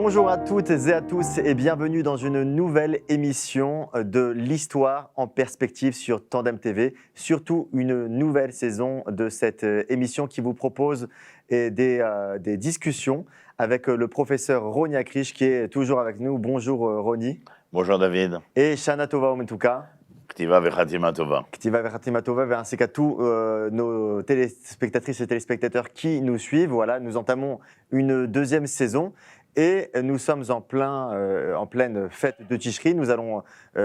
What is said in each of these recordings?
Bonjour à toutes et à tous et bienvenue dans une nouvelle émission de l'histoire en perspective sur Tandem TV. Surtout une nouvelle saison de cette émission qui vous propose des discussions avec le professeur Roni Akrish qui est toujours avec nous. Bonjour Roni. Bonjour David. Et Shana Tova Ometuka. Ktiva vechatima tova. Ktiva vechatima tova, ainsi qu'à tous nos téléspectatrices et téléspectateurs qui nous suivent. Voilà, nous entamons une deuxième saison. Et nous sommes en pleine fête de Tishri. Nous allons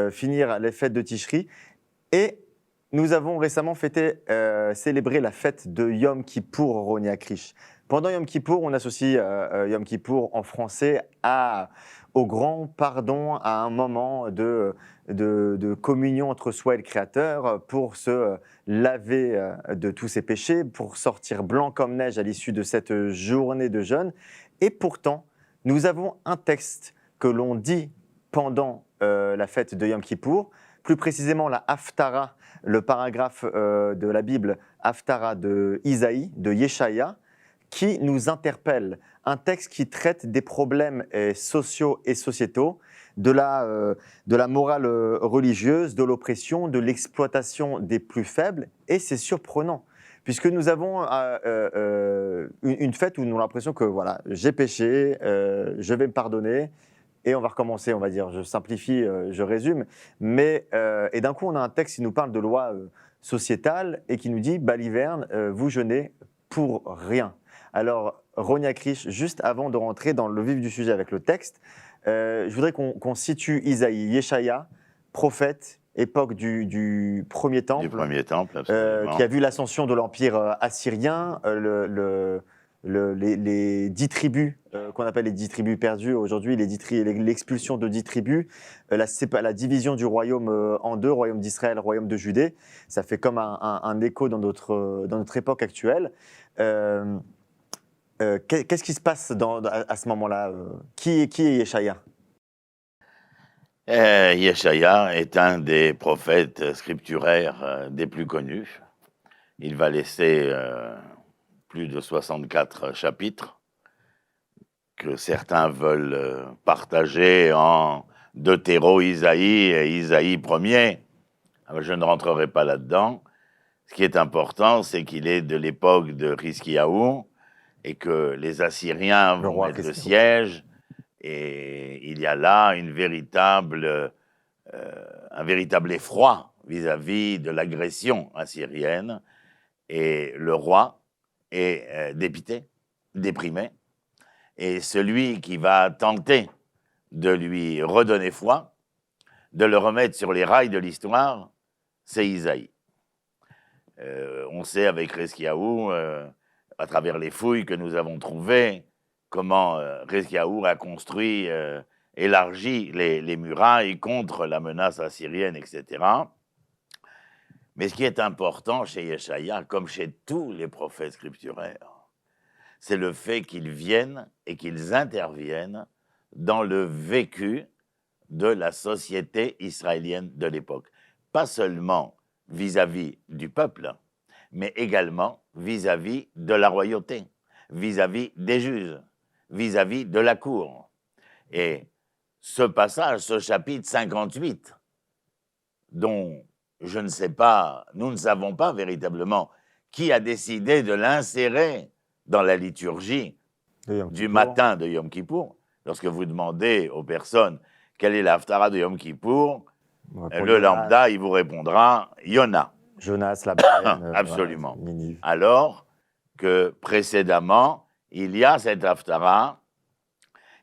finir les fêtes de Tishri. Et nous avons récemment célébré la fête de Yom Kippour, Roni Akrish. Pendant Yom Kippour, on associe Yom Kippour en français au grand pardon, à un moment de communion entre soi et le Créateur, pour se laver de tous ses péchés, pour sortir blanc comme neige à l'issue de cette journée de jeûne. Et pourtant, nous avons un texte que l'on dit pendant la fête de Yom Kippour, plus précisément la Haftara, le paragraphe de la Bible Haftara de Isaïe, de Yeshaya, qui nous interpelle. Un texte qui traite des problèmes sociaux et sociétaux, de la morale religieuse, de l'oppression, de l'exploitation des plus faibles. Et c'est surprenant, puisque nous avons une fête où nous avons l'impression que voilà, j'ai péché, je vais me pardonner, et on va recommencer, on va dire. Je simplifie, je résume. Et d'un coup, on a un texte qui nous parle de loi sociétale et qui nous dit Baliverne, vous jeûnez pour rien. Alors, Roni Akrish, juste avant de rentrer dans le vif du sujet avec le texte, je voudrais qu'on situe Isaïe, Yeshaya, prophète, époque du premier temple. Du premier temple, absolument. Qui a vu l'ascension de l'Empire assyrien, les 10 tribus, qu'on appelle les 10 tribus perdues aujourd'hui, l'expulsion de 10 tribus, la division du royaume en deux, royaume d'Israël, royaume de Judée. Ça fait comme un écho dans notre époque actuelle. Qu'est-ce qui se passe à ce moment-là Qui est Yeshaya? Yeshaya est un des prophètes scripturaires des plus connus. Il va laisser plus de 64 chapitres que certains veulent partager en Deutéro-Isaïe et Isaïe 1er. Alors, je ne rentrerai pas là-dedans. Ce qui est important, c'est qu'il est de l'époque de Hiskiyahu et que les Assyriens vont mettre le siège. Et il y a là un véritable effroi vis-à-vis de l'agression assyrienne. Et le roi est dépité, déprimé. Et celui qui va tenter de lui redonner foi, de le remettre sur les rails de l'histoire, c'est Isaïe. On sait avec Hiskiyahu, à travers les fouilles que nous avons trouvées, comment Hiskiyahu a construit, élargi les murailles contre la menace assyrienne, etc. Mais ce qui est important chez Yeshaya, comme chez tous les prophètes scripturaires, c'est le fait qu'ils viennent et qu'ils interviennent dans le vécu de la société israélienne de l'époque. Pas seulement vis-à-vis du peuple, mais également vis-à-vis de la royauté, vis-à-vis des juges, vis-à-vis de la cour. Et ce passage, ce chapitre 58, dont je ne sais pas, nous ne savons pas véritablement qui a décidé de l'insérer dans la liturgie du matin de Yom Kippour. Lorsque vous demandez aux personnes quelle est l'Haftara de Yom Kippour, le lambda, il vous répondra Yona. Jonas, la baleine. Absolument. Alors que précédemment, il y a cette Haftara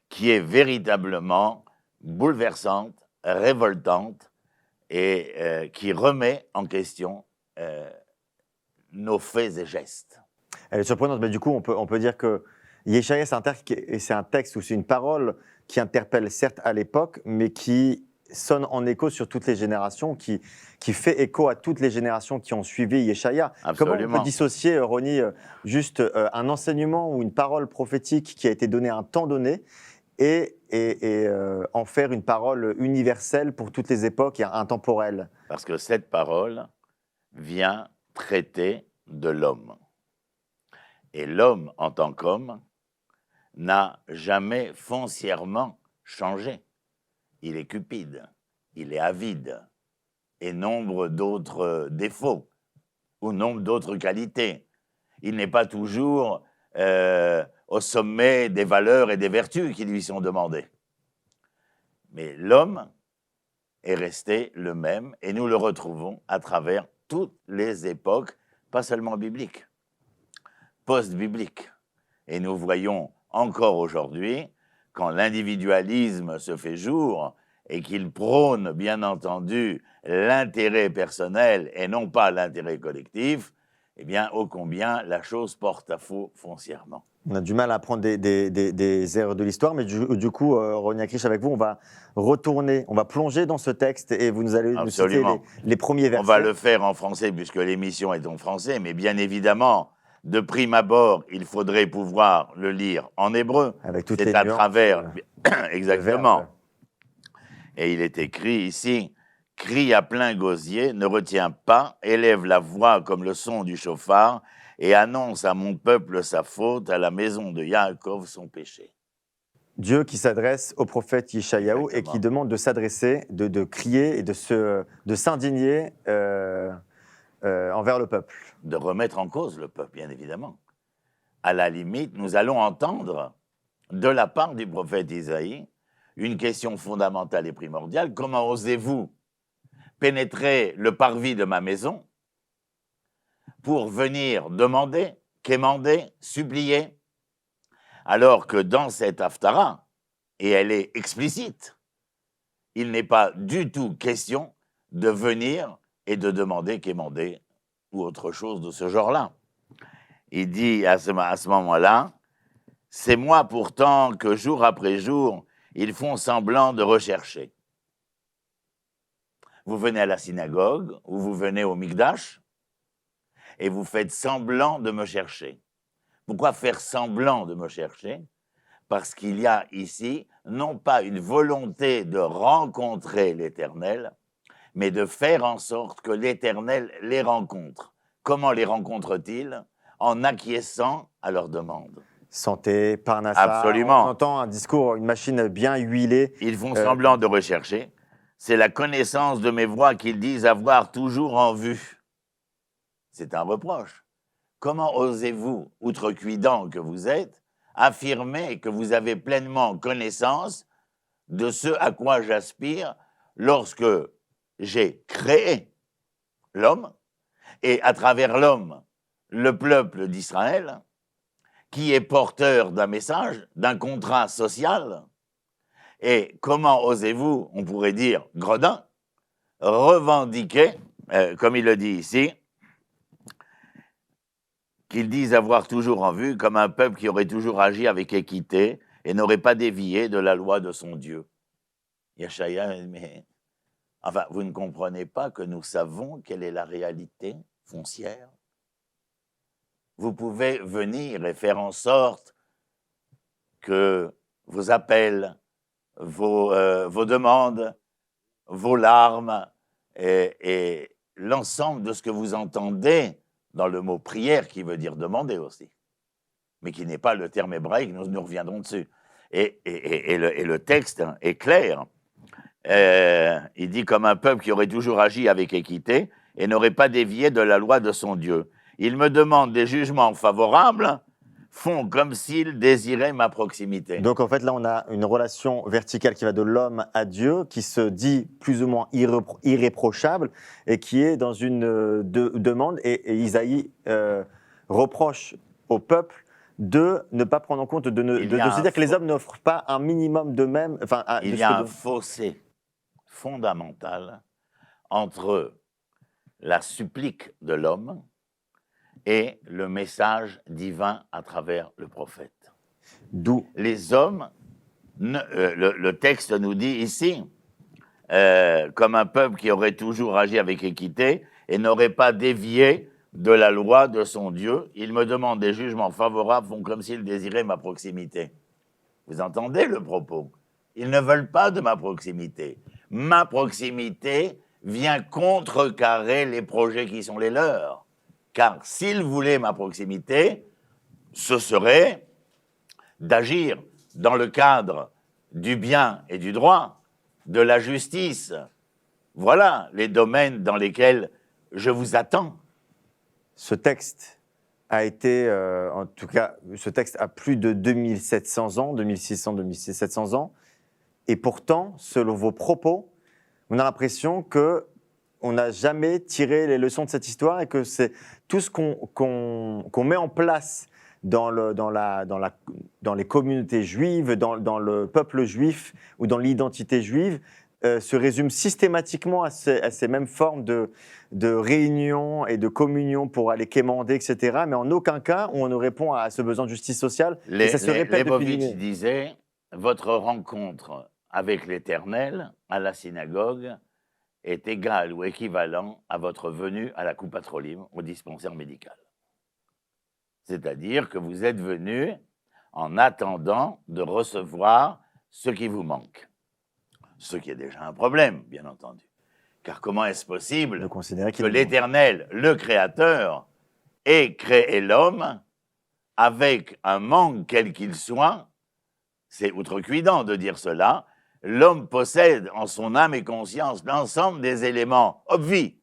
qui est véritablement bouleversante, révoltante et qui remet en question nos faits et gestes. Elle est surprenante, mais du coup, on peut dire que Yeshaya, c'est un texte ou c'est une parole qui interpelle certes à l'époque, mais qui sonne en écho sur toutes les générations, qui fait écho à toutes les générations qui ont suivi Yeshaya. Absolument. Comment on peut dissocier, Roni, juste un enseignement ou une parole prophétique qui a été donnée à un temps donné et en faire une parole universelle pour toutes les époques et intemporelle? Parce que cette parole vient traiter de l'homme. Et l'homme, en tant qu'homme, n'a jamais foncièrement changé. Il est cupide, il est avide, et nombre d'autres défauts, ou nombre d'autres qualités. Il n'est pas toujours au sommet des valeurs et des vertus qui lui sont demandées. Mais l'homme est resté le même, et nous le retrouvons à travers toutes les époques, pas seulement bibliques, post-bibliques. Et nous voyons encore aujourd'hui, quand l'individualisme se fait jour et qu'il prône, bien entendu, l'intérêt personnel et non pas l'intérêt collectif, eh bien, ô combien la chose porte à faux foncièrement. On a du mal à apprendre des erreurs de l'histoire, mais du coup, Rogna Krish, avec vous, on va retourner, on va plonger dans ce texte et vous allez nous citer les premiers versets. On va le faire en français puisque l'émission est en français, mais bien évidemment, de prime abord, il faudrait pouvoir le lire en hébreu. Avec toutes les nuances. C'est à travers, exactement. Et il est écrit ici, « Crie à plein gosier, ne retiens pas, élève la voix comme le son du chauffard, et annonce à mon peuple sa faute, à la maison de Yaakov son péché. » Dieu qui s'adresse au prophète Yeshayahu et qui demande de s'adresser, de crier et de s'indigner envers le peuple. De remettre en cause le peuple, bien évidemment. À la limite, nous allons entendre de la part du prophète Isaïe une question fondamentale et primordiale. Comment osez-vous pénétrer le parvis de ma maison pour venir demander, quémander, supplier, alors que dans cette haftara, et elle est explicite, il n'est pas du tout question de venir et de demander, quémander ou autre chose de ce genre-là. Il dit à ce moment-là, « C'est moi pourtant que jour après jour, ils font semblant de rechercher. » Vous venez à la synagogue ou vous venez au Mikdash et vous faites semblant de me chercher. Pourquoi faire semblant de me chercher? Parce qu'il y a ici non pas une volonté de rencontrer l'Éternel, mais de faire en sorte que l'Éternel les rencontre. Comment les rencontre-t-il? En acquiesçant à leurs demandes. Santé, Parnassa. Absolument. On entend un discours, une machine bien huilée. Ils font semblant de rechercher. C'est la connaissance de mes voies qu'ils disent avoir toujours en vue. C'est un reproche. Comment osez-vous, outrecuidant que vous êtes, affirmer que vous avez pleinement connaissance de ce à quoi j'aspire lorsque j'ai créé l'homme et à travers l'homme, le peuple d'Israël, qui est porteur d'un message, d'un contrat social. Et comment osez-vous, on pourrait dire gredin, revendiquer, comme il le dit ici, qu'ils disent avoir toujours en vue comme un peuple qui aurait toujours agi avec équité et n'aurait pas dévié de la loi de son Dieu. Yeshaya, mais enfin, vous ne comprenez pas que nous savons quelle est la réalité foncière? Vous pouvez venir et faire en sorte que vos appels, vos demandes, vos larmes et l'ensemble de ce que vous entendez dans le mot prière, qui veut dire demander aussi, mais qui n'est pas le terme hébraïque, nous reviendrons dessus. Et le texte est clair. Il dit comme un peuple qui aurait toujours agi avec équité et n'aurait pas dévié de la loi de son Dieu. Il me demande des jugements favorables, font comme s'ils désiraient ma proximité. Donc en fait là on a une relation verticale qui va de l'homme à Dieu, qui se dit plus ou moins irréprochable et qui est dans une demande et Isaïe reproche au peuple de ne pas prendre en compte, de se dire que les hommes n'offrent pas un minimum d'eux-mêmes. Il y a un fossé fondamental entre la supplique de l'homme et le message divin à travers le prophète. D'où les hommes, le texte nous dit ici, comme un peuple qui aurait toujours agi avec équité et n'aurait pas dévié de la loi de son Dieu, il me demande des jugements favorables, font comme s'ils désiraient ma proximité. Vous entendez le propos? Ils ne veulent pas de ma proximité. Ma proximité vient contrecarrer les projets qui sont les leurs. Car s'ils voulaient ma proximité, ce serait d'agir dans le cadre du bien et du droit, de la justice. Voilà les domaines dans lesquels je vous attends. Ce texte a été, en tout cas, ce texte a plus de 2700 ans, 2600, 2700 ans, et pourtant, selon vos propos, on a l'impression que on n'a jamais tiré les leçons de cette histoire et que c'est tout ce qu'on met en place dans les communautés juives, dans le peuple juif ou dans l'identité juive, se résume systématiquement à ces mêmes formes de réunions et de communion pour aller quémander, etc. Mais en aucun cas on ne répond à ce besoin de justice sociale. Et ça se répète depuis des Leibovitch millénaires. disait, votre rencontre avec l'Éternel à la synagogue est égal ou équivalent à votre venue à la Coupa Trolim, au dispensaire médical. C'est-à-dire que vous êtes venu en attendant de recevoir ce qui vous manque. Ce qui est déjà un problème, bien entendu. Car comment est-ce possible De considérer que qu'il l'Éternel, le Créateur, ait créé l'homme avec un manque quel qu'il soit? C'est outrecuidant de dire cela. L'homme possède en son âme et conscience l'ensemble des éléments obvies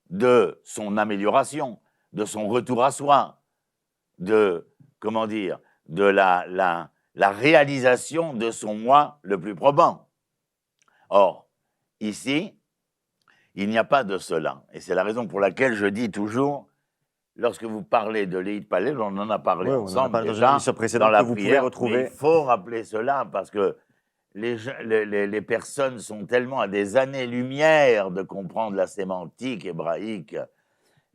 de son amélioration, de son retour à soi, de, comment dire, de la réalisation de son moi le plus probant. Or, ici, il n'y a pas de cela. Et c'est la raison pour laquelle je dis toujours, lorsque vous parlez de l'Eit Palel, on en a parlé Oui, on en a ensemble parlé dans déjà, une émission précédente dans la que vous pouvez prière, retrouver. mais il faut rappeler cela parce que les personnes sont tellement à des années-lumière de comprendre la sémantique hébraïque.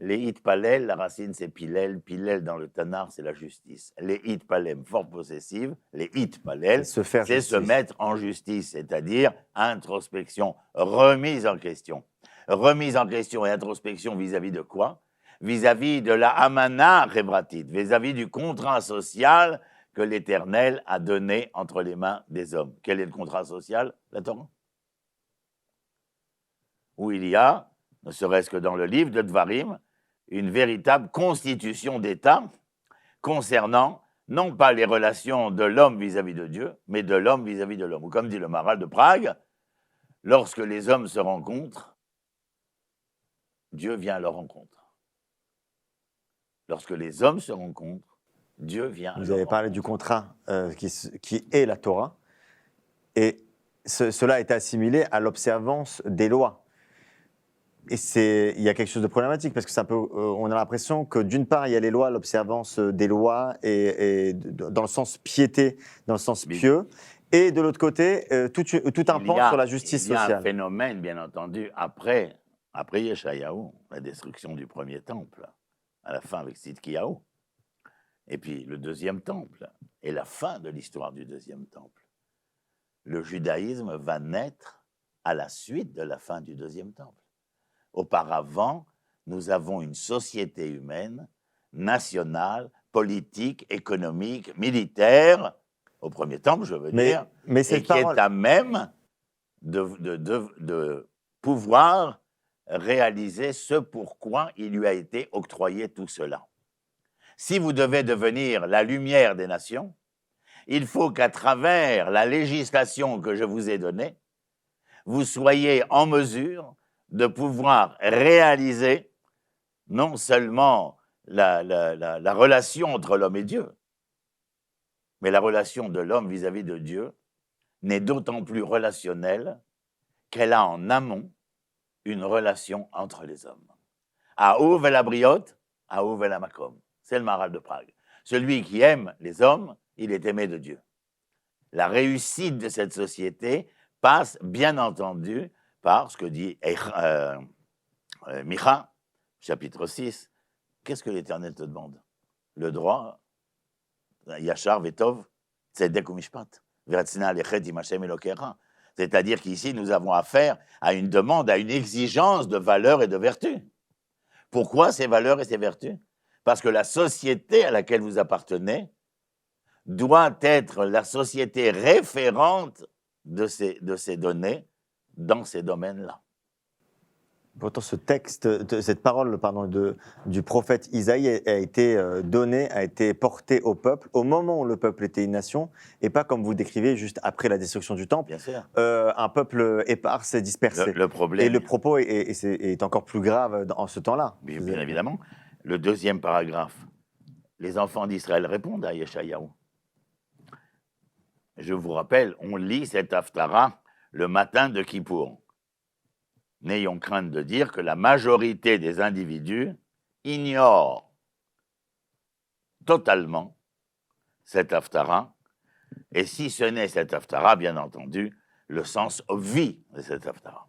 Les Hitpalel, la racine c'est Pilel, Pilel dans le Tanar c'est la justice. Les Hitpalem, fort possessive, les Hitpalel, Se faire c'est se justice. mettre en justice, c'est-à-dire introspection, remise en question. Remise en question et introspection vis-à-vis de quoi? Vis-à-vis de la amana rébratite, vis-à-vis du contrat social que l'Éternel a donné entre les mains des hommes. Quel est le contrat social? La Torah. Où il y a, ne serait-ce que dans le livre de Dvarim, une véritable constitution d'État concernant non pas les relations de l'homme vis-à-vis de Dieu, mais de l'homme vis-à-vis de l'homme. Ou comme dit le Maharal de Prague, lorsque les hommes se rencontrent, Dieu vient à leur rencontre. Lorsque les hommes se rencontrent, Dieu vient à leur rencontre. Vous avez parlé du contrat qui est la Torah, et cela est assimilé à l'observance des lois. Et il y a quelque chose de problématique, parce que c'est un peu, on a l'impression que d'une part, il y a les lois, l'observance des lois, et dans le sens piété, dans le sens pieux, et de l'autre côté, tout un pan sur la justice sociale. Il y a un phénomène, bien entendu, après Yeshayahu, la destruction du premier temple, à la fin avec Tzidkiyahu, et puis le deuxième temple, et la fin de l'histoire du deuxième temple. Le judaïsme va naître à la suite de la fin du deuxième temple. Auparavant, nous avons une société humaine, nationale, politique, économique, militaire, au premier temple, je veux dire, mais et qui est à même de pouvoir réaliser ce pourquoi il lui a été octroyé tout cela. Si vous devez devenir la lumière des nations, il faut qu'à travers la législation que je vous ai donnée, vous soyez en mesure de pouvoir réaliser non seulement la relation entre l'homme et Dieu, mais la relation de l'homme vis-à-vis de Dieu n'est d'autant plus relationnelle qu'elle a en amont une relation entre les hommes. Ahuv el abriot, ahuv el hamakom. C'est le Maharal de Prague. Celui qui aime les hommes, il est aimé de Dieu. La réussite de cette société passe, bien entendu, par ce que dit Micha, chapitre 6. Qu'est-ce que l'Éternel te demande? Le droit, Yachar Vetov, Tzedek u'Mishpat, Veratzina alechet im Hashem Elokecha. C'est-à-dire qu'ici, nous avons affaire à une demande, à une exigence de valeurs et de vertus. Pourquoi ces valeurs et ces vertus? Parce que la société à laquelle vous appartenez doit être la société référente de ces données dans ces domaines-là. Pourtant, ce texte, cette parole pardon, du prophète Isaïe a été donnée, a été portée au peuple au moment où le peuple était une nation, et pas comme vous décrivez juste après la destruction du temple, Bien sûr. un peuple éparse et dispersé. Le Et problème, le propos est encore plus grave en ce temps-là. bien évidemment, le deuxième paragraphe, les enfants d'Israël répondent à Yeshayahu. Je vous rappelle, on lit cet Haftara le matin de Kippour. N'ayons crainte de dire que la majorité des individus ignorent totalement cet Haftara, et si ce n'est cet Haftara, bien entendu, le sens vie de cet Haftara.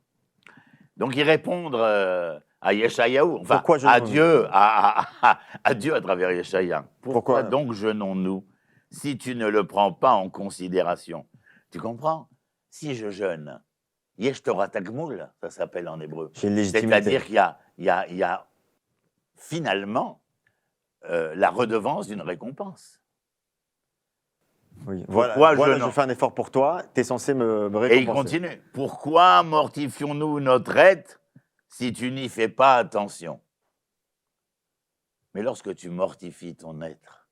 Donc, ils répondent à Yeshayahu, enfin, à Dieu, à Dieu à travers Yeshayahu. Pourquoi donc jeûnons-nous si tu ne le prends pas en considération? Tu comprends? Si je jeûne, Yesh Torah Tagmoul, ça s'appelle en hébreu. C'est-à-dire qu'il y a finalement la redevance d'une récompense. Oui. Voilà, je fais un effort pour toi, tu es censé me récompenser. Et il continue. Pourquoi mortifions-nous notre être si tu n'y fais pas attention? Mais lorsque tu mortifies ton être,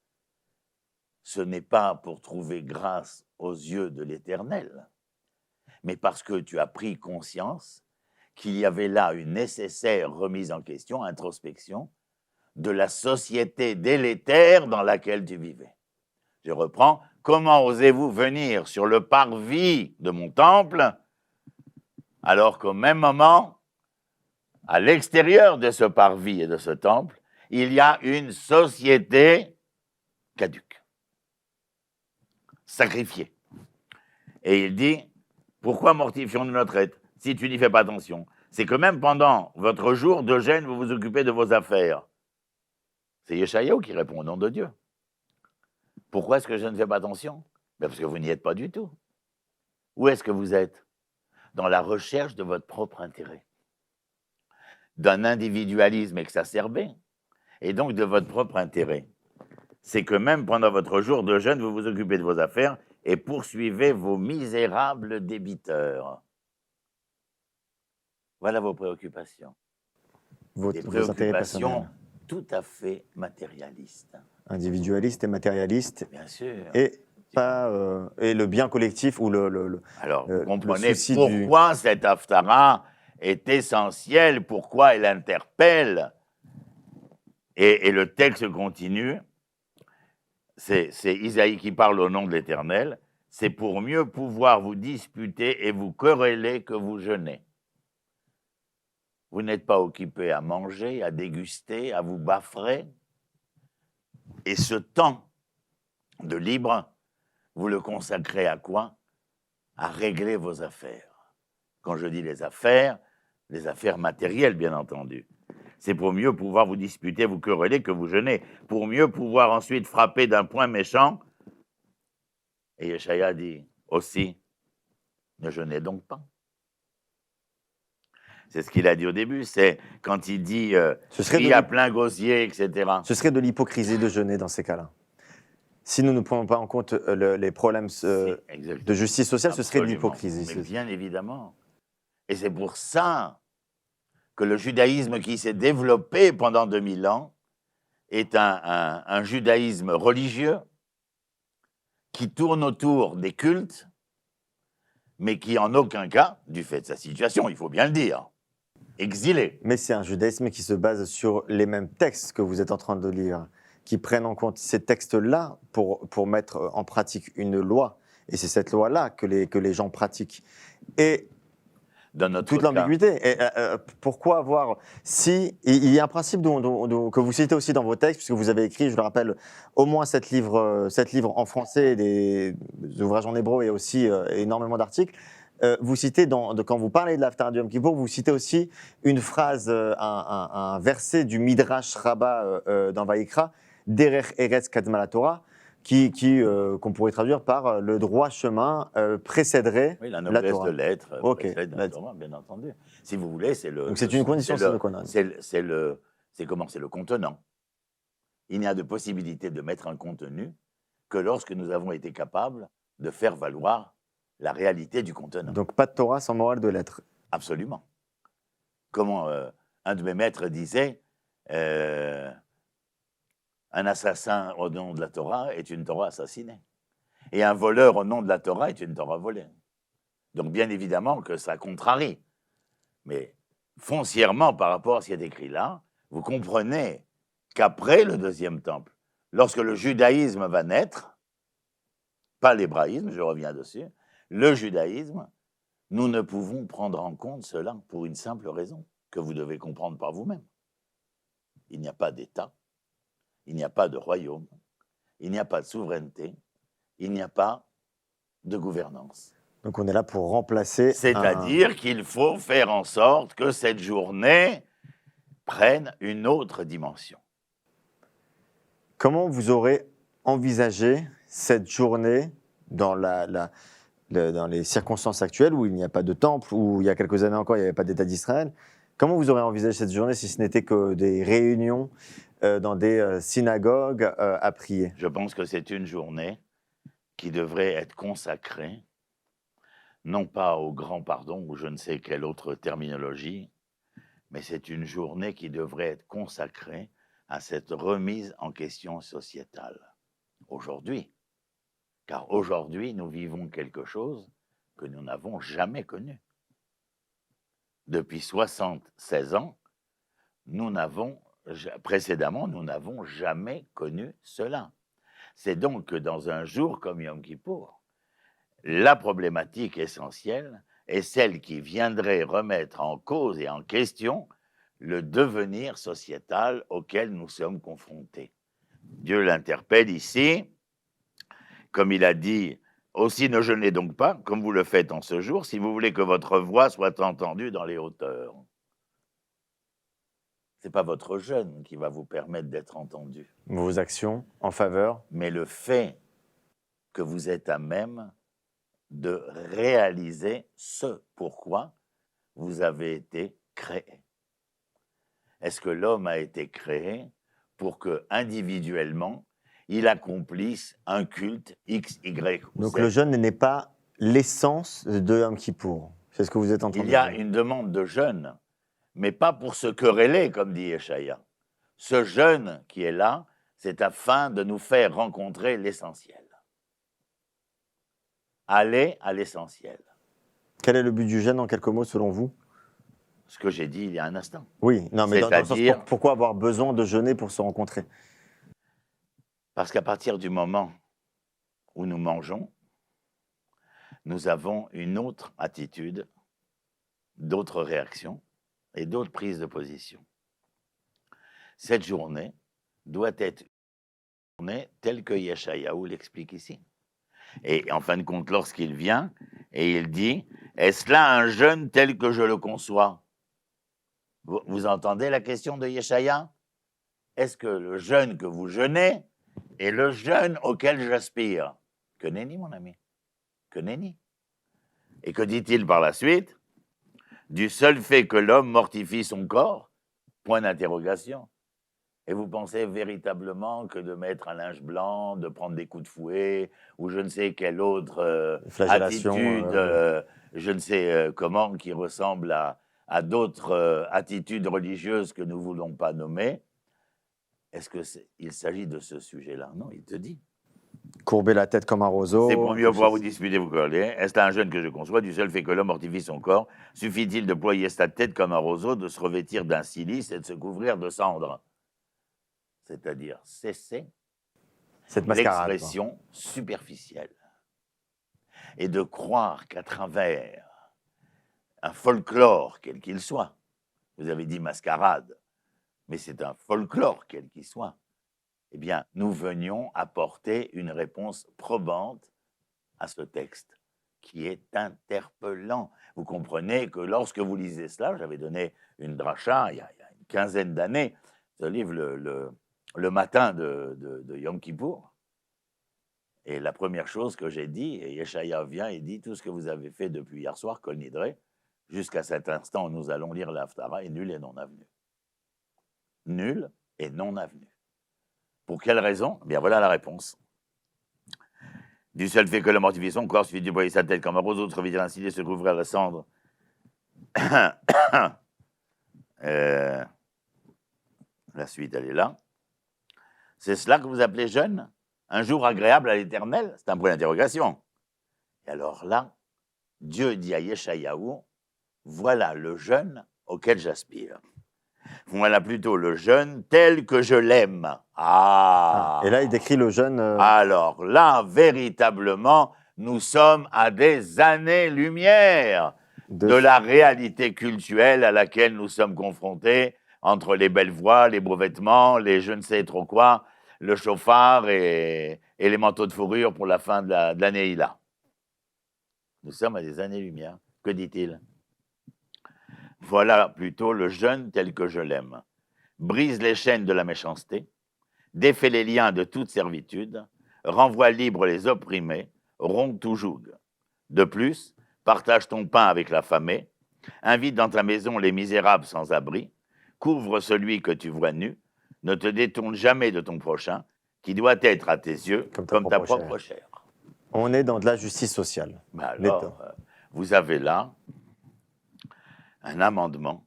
ce n'est pas pour trouver grâce aux yeux de l'Éternel, mais parce que tu as pris conscience qu'il y avait là une nécessaire remise en question, introspection, de la société délétère dans laquelle tu vivais. Je reprends. Comment osez-vous venir sur le parvis de mon temple, alors qu'au même moment, à l'extérieur de ce parvis et de ce temple, il y a une société caduque, sacrifiée. Et il dit, pourquoi mortifions-nous notre être si tu n'y fais pas attention? C'est que même pendant votre jour de jeûne, vous vous occupez de vos affaires. C'est Yeshayahu qui répond au nom de Dieu. Pourquoi est-ce que je ne fais pas attention? Parce que vous n'y êtes pas du tout. Où est-ce que vous êtes? Dans la recherche de votre propre intérêt, d'un individualisme exacerbé, et donc de votre propre intérêt. C'est que même pendant votre jour de jeûne, vous vous occupez de vos affaires et poursuivez vos misérables débiteurs. Voilà vos préoccupations. Des préoccupations tout à fait matérialistes. Individualistes et matérialistes. Bien sûr. Et le bien collectif ou Alors, vous comprenez pourquoi cette Haftara est essentielle, pourquoi elle interpelle. Et le texte continue, c'est Isaïe qui parle au nom de l'Éternel, c'est pour mieux pouvoir vous disputer et vous quereller que vous jeûnez. Vous n'êtes pas occupé à manger, à déguster, à vous baffrer. Et ce temps de libre, vous le consacrez à quoi? À régler vos affaires. Quand je dis les affaires matérielles, bien entendu. C'est pour mieux pouvoir vous disputer, vous quereller que vous jeûnez, pour mieux pouvoir ensuite frapper d'un poing méchant. Et Yeshaya dit aussi, ne jeûnez donc pas. C'est ce qu'il a dit au début, c'est quand il dit il y a plein gosier, etc. Ce serait de l'hypocrisie de jeûner dans ces cas-là. Si nous ne prenons pas en compte les problèmes de justice sociale, ce serait de l'hypocrisie. Mais bien évidemment. Et c'est pour ça que le judaïsme qui s'est développé pendant 2000 ans est un judaïsme religieux qui tourne autour des cultes, mais qui en aucun cas, du fait de sa situation, il faut bien le dire, exilé. Mais c'est un judaïsme qui se base sur les mêmes textes que vous êtes en train de lire, qui prennent en compte ces textes-là pour mettre en pratique une loi. Et c'est cette loi-là que les gens pratiquent. Et toute l'ambiguïté. Et pourquoi avoir... Si, il y a un principe que vous citez aussi dans vos textes, puisque vous avez écrit, je le rappelle, au moins 7 livres en français, des ouvrages en hébreu et aussi énormément d'articles. Vous citez, quand vous parlez de l'Haftarah du Yom Kippour, vous citez aussi une phrase, un verset du Midrash Rabbah dans Vaïkra, Derech Eretz Kadma la Torah, qu'on pourrait traduire par le droit chemin précéderait la noblesse de l'être précède la Torah, bien entendu. Si vous voulez, c'est le... Donc c'est une condition sine qua non. C'est le contenant. Il n'y a de possibilité de mettre un contenu que lorsque nous avons été capables de faire valoir la réalité du contenant. Donc pas de Torah sans morale de l'être. Absolument. comment un de mes maîtres disait, un assassin au nom de la Torah est une Torah assassinée. Et un voleur au nom de la Torah est une Torah volée. Donc bien évidemment que ça contrarie. Mais foncièrement, par rapport à ce qui est écrit là, vous comprenez qu'après le deuxième temple, lorsque le judaïsme va naître, pas l'hébraïsme, je reviens dessus, le judaïsme, nous ne pouvons prendre en compte cela pour une simple raison que vous devez comprendre par vous-même. Il n'y a pas d'État, il n'y a pas de royaume, il n'y a pas de souveraineté, il n'y a pas de gouvernance. Donc on est là pour remplacer. C'est-à-dire qu'il faut faire en sorte que cette journée prenne une autre dimension. Comment vous aurez envisagé cette journée dans dans les circonstances actuelles où il n'y a pas de temple, où il y a quelques années encore il n'y avait pas d'État d'Israël? Comment vous aurez envisagé cette journée si ce n'était que des réunions dans des synagogues à prier? Je pense que c'est une journée qui devrait être consacrée, non pas au grand pardon ou je ne sais quelle autre terminologie, mais c'est une journée qui devrait être consacrée à cette remise en question sociétale. Aujourd'hui, car aujourd'hui, nous vivons quelque chose que nous n'avons jamais connu. Depuis 76 ans, précédemment, nous n'avons jamais connu cela. C'est donc que dans un jour comme Yom Kippour, la problématique essentielle est celle qui viendrait remettre en cause et en question le devenir sociétal auquel nous sommes confrontés. Dieu l'interpelle ici, comme il a dit, aussi ne jeûnez donc pas, comme vous le faites en ce jour, si vous voulez que votre voix soit entendue dans les hauteurs. Ce n'est pas votre jeûne qui va vous permettre d'être entendu. Vos actions en faveur. Mais le fait que vous êtes à même de réaliser ce pourquoi vous avez été créé. Est-ce que l'homme a été créé pour que, individuellement, il accomplisse un culte X, Y ou Z? Donc le jeûne n'est pas l'essence de Yom Kippour. C'est ce que vous êtes en train de dire. Il y a une demande de jeûne, mais pas pour se quereller, comme dit Yeshaya. Ce jeûne qui est là, c'est afin de nous faire rencontrer l'essentiel. Aller à l'essentiel. Quel est le but du jeûne en quelques mots selon vous? Ce que j'ai dit il y a un instant. Oui, non, mais dans le sens, C'est-à-dire, pourquoi avoir besoin de jeûner pour se rencontrer? parce qu'à partir du moment où nous mangeons, nous avons une autre attitude, d'autres réactions et d'autres prises de position. Cette journée doit être une journée telle que Yeshayahu l'explique ici. Et en fin de compte, lorsqu'il vient et il dit « Est-ce là un jeûne tel que je le conçois ?» Vous entendez la question de Yeshaya? Est-ce que le jeûne que vous jeûnez est le jeûne auquel j'aspire? Que nenni, mon ami, que nenni. Et que dit-il par la suite? Du seul fait que l'homme mortifie son corps? Point d'interrogation. Et vous pensez véritablement que de mettre un linge blanc, de prendre des coups de fouet, ou je ne sais quelle autre attitude, je ne sais comment, qui ressemble à d'autres attitudes religieuses que nous ne voulons pas nommer, est-ce qu'il s'agit de ce sujet-là? Non, il te dit. Courber la tête comme un roseau. C'est pour mieux pouvoir vous disputer, vous coller. Est-ce là un jeûne que je conçois? Du seul fait que l'homme mortifie son corps, suffit-il de ployer sa tête comme un roseau, de se revêtir d'un cilice et de se couvrir de cendres? C'est-à-dire cesser l'expression superficielle et de croire qu'à travers un folklore, quel qu'il soit, vous avez dit mascarade, mais c'est un folklore, quel qu'il soit, eh bien, nous venions apporter une réponse probante à ce texte qui est interpellant. Vous comprenez que lorsque vous lisez cela, j'avais donné une dracha il y a une quinzaine d'années, ce livre, le matin de Yom Kippour, et la première chose que j'ai dit, et Yeshaya vient et dit, tout ce que vous avez fait depuis hier soir, Kol Nidre, jusqu'à cet instant où nous allons lire l'Haftara, est nul et non avenu. Nul et non avenu. Pour quelle raison? Eh bien, voilà la réponse. Du seul fait que le mortifie son corps, suffit de broyer sa tête comme un roseau, de se revêtir ainsi et se couvrir la cendre. La suite, elle est là. C'est cela que vous appelez jeûne? Un jour agréable à l'Éternel? C'est un point d'interrogation. Et alors là, Dieu dit à Yeshayahu, voilà le jeûne auquel j'aspire. Voilà plutôt le jeûne tel que je l'aime. Ah. Et là, il décrit le jeûne. Alors là, véritablement, nous sommes à des années-lumière de la réalité cultuelle à laquelle nous sommes confrontés entre les belles voix, les beaux vêtements, les je ne sais trop quoi, le chauffard et les manteaux de fourrure pour la fin de l'année là. Nous sommes à des années-lumière. Que dit-il? Voilà plutôt le jeûne tel que je l'aime. Brise les chaînes de la méchanceté, défait les liens de toute servitude, renvoie libre les opprimés, rompt tout joug. De plus, partage ton pain avec l'affamé, invite dans ta maison les misérables sans abri, couvre celui que tu vois nu, ne te détourne jamais de ton prochain, qui doit être à tes yeux comme ta propre chair. On est dans de la justice sociale. Alors, vous avez là un amendement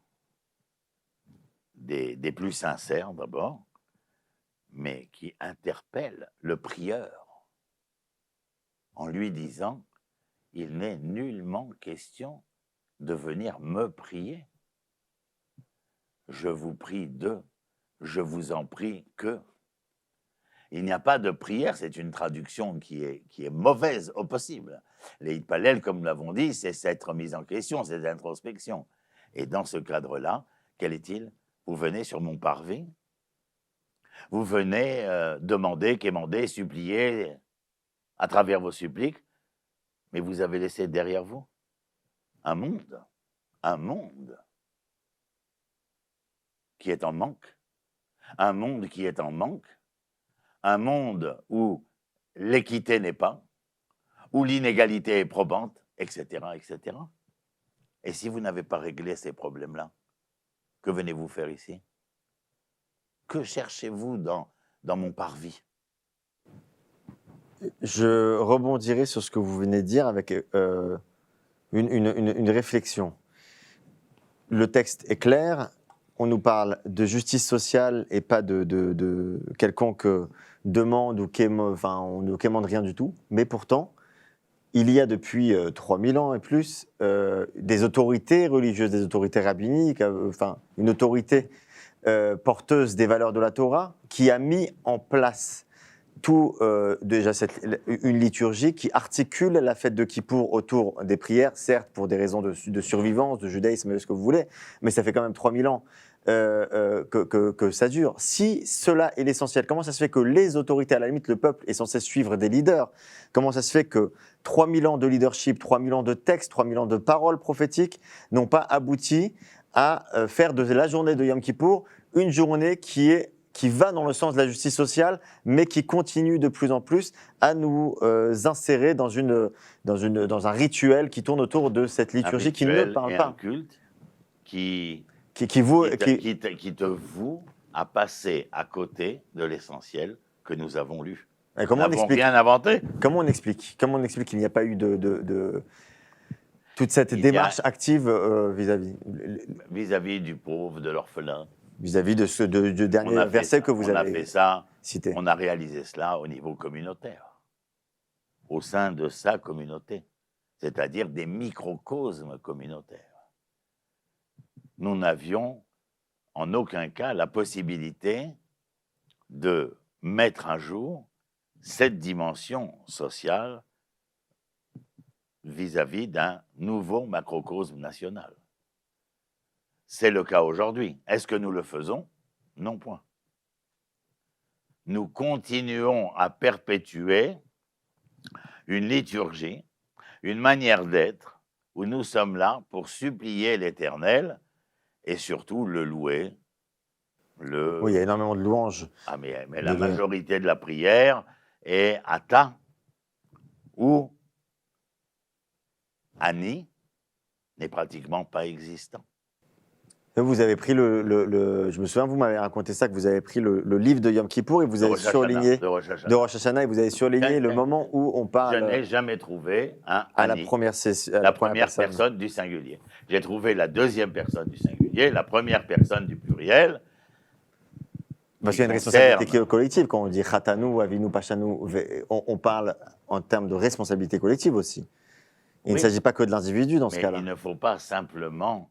des plus sincères d'abord, mais qui interpelle le prieur en lui disant « Il n'est nullement question de venir me prier. Je vous prie de, je vous en prie que. » Il n'y a pas de prière, c'est une traduction qui est mauvaise au possible. Les Hitpalel, comme nous l'avons dit, c'est cette remise en question, cette introspection. Et dans ce cadre-là, quel est-il? Vous venez sur mon parvis, vous venez demander, quémander, supplier à travers vos suppliques, mais vous avez laissé derrière vous un monde qui est en manque, un monde qui est en manque, un monde où l'équité n'est pas, où l'inégalité est probante, etc., etc. Et si vous n'avez pas réglé ces problèmes-là, que venez-vous faire ici? Que cherchez-vous dans mon parvis? Je rebondirai sur ce que vous venez de dire avec une réflexion. Le texte est clair, on nous parle de justice sociale et pas de quelconque demande ou on ne quémande rien du tout, mais pourtant, il y a depuis 3000 ans et plus des autorités religieuses, des autorités rabbiniques, une autorité porteuse des valeurs de la Torah qui a mis en place déjà une liturgie qui articule la fête de Kippour autour des prières, certes pour des raisons de survivance, de judaïsme, ce que vous voulez, mais ça fait quand même 3000 ans que ça dure. Si cela est l'essentiel, comment ça se fait que les autorités, à la limite le peuple, est censé suivre des leaders? Comment ça se fait que 3000 ans de leadership, 3000 ans de textes, 3000 ans de paroles prophétiques n'ont pas abouti à faire de la journée de Yom Kippour une journée qui va dans le sens de la justice sociale, mais qui continue de plus en plus à nous insérer dans un rituel qui tourne autour de cette liturgie qui ne parle pas. Un culte qui te voue à passer à côté de l'essentiel que nous avons lu. Nous n'avons rien inventé. Comment on explique qu'il n'y a pas eu de toute cette démarche active vis-à-vis vis-à-vis du pauvre, de l'orphelin. Vis-à-vis du dernier verset que vous avez cité. On a réalisé cela au niveau communautaire, au sein de sa communauté, c'est-à-dire des microcosmes communautaires. Nous n'avions en aucun cas la possibilité de mettre à jour cette dimension sociale vis-à-vis d'un nouveau macrocosme national. C'est le cas aujourd'hui. Est-ce que nous le faisons? Non point. Nous continuons à perpétuer une liturgie, une manière d'être, où nous sommes là pour supplier l'Éternel et surtout le louer. Oui, il y a énormément de louanges. Ah, mais la majorité de la prière est Ata ou Ani n'est pratiquement pas existant. Vous avez pris je me souviens, vous m'avez raconté ça, que vous avez pris le livre de Yom Kippour et vous avez surligné, de Rosh Hashanah. de Rosh Hashanah, et vous avez surligné le moment où on Je parle n'ai jamais trouvé un à la Ani, première la première personne du singulier. J'ai trouvé la deuxième personne du singulier, la première personne du pluriel. Parce qu'il y a une responsabilité collective. Quand on dit Chatanou, Avinu, Pachanou, on parle en termes de responsabilité collective aussi. Il ne s'agit pas que de l'individu dans ce cas-là. Mais il ne faut pas simplement,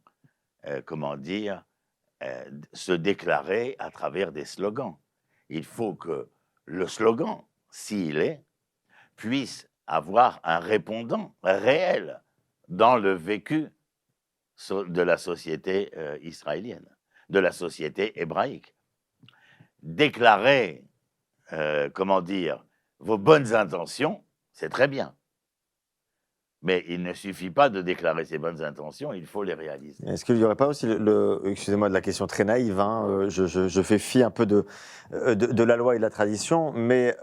se déclarer à travers des slogans. Il faut que le slogan, s'il est, puisse avoir un répondant réel dans le vécu de la société israélienne, de la société hébraïque. Déclarer, vos bonnes intentions, c'est très bien. Mais il ne suffit pas de déclarer ses bonnes intentions, il faut les réaliser. Est-ce qu'il n'y aurait pas aussi, excusez-moi de la question très naïve, hein, je fais fi un peu de la loi et de la tradition, mais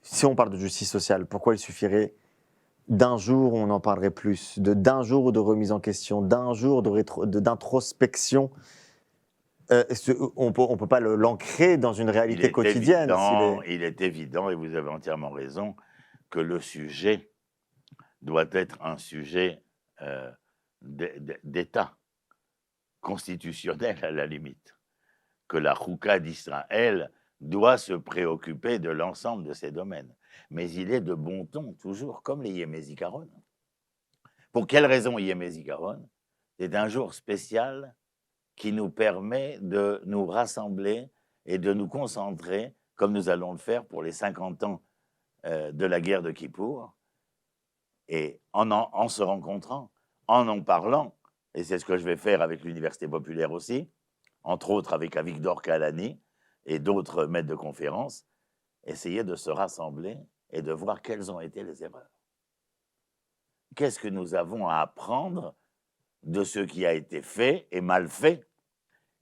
si on parle de justice sociale, pourquoi il suffirait d'un jour où on en parlerait plus, d'un jour de remise en question, d'un jour d'introspection? On ne peut pas l'ancrer dans une réalité quotidienne. Il est évident, et vous avez entièrement raison, que le sujet doit être un sujet d'État, constitutionnel à la limite, que la Chouka d'Israël doit se préoccuper de l'ensemble de ces domaines. Mais il est de bon ton, toujours, comme les Yemé Zikaron. Pour quelle raison Yemé Zikaron? C'est un jour spécial qui nous permet de nous rassembler et de nous concentrer, comme nous allons le faire pour les 50 ans de la guerre de Kippour, et en se rencontrant, en parlant, et c'est ce que je vais faire avec l'Université populaire aussi, entre autres avec Avigdor Kalani et d'autres maîtres de conférences, essayer de se rassembler et de voir quelles ont été les erreurs. Qu'est-ce que nous avons à apprendre de ce qui a été fait et mal fait?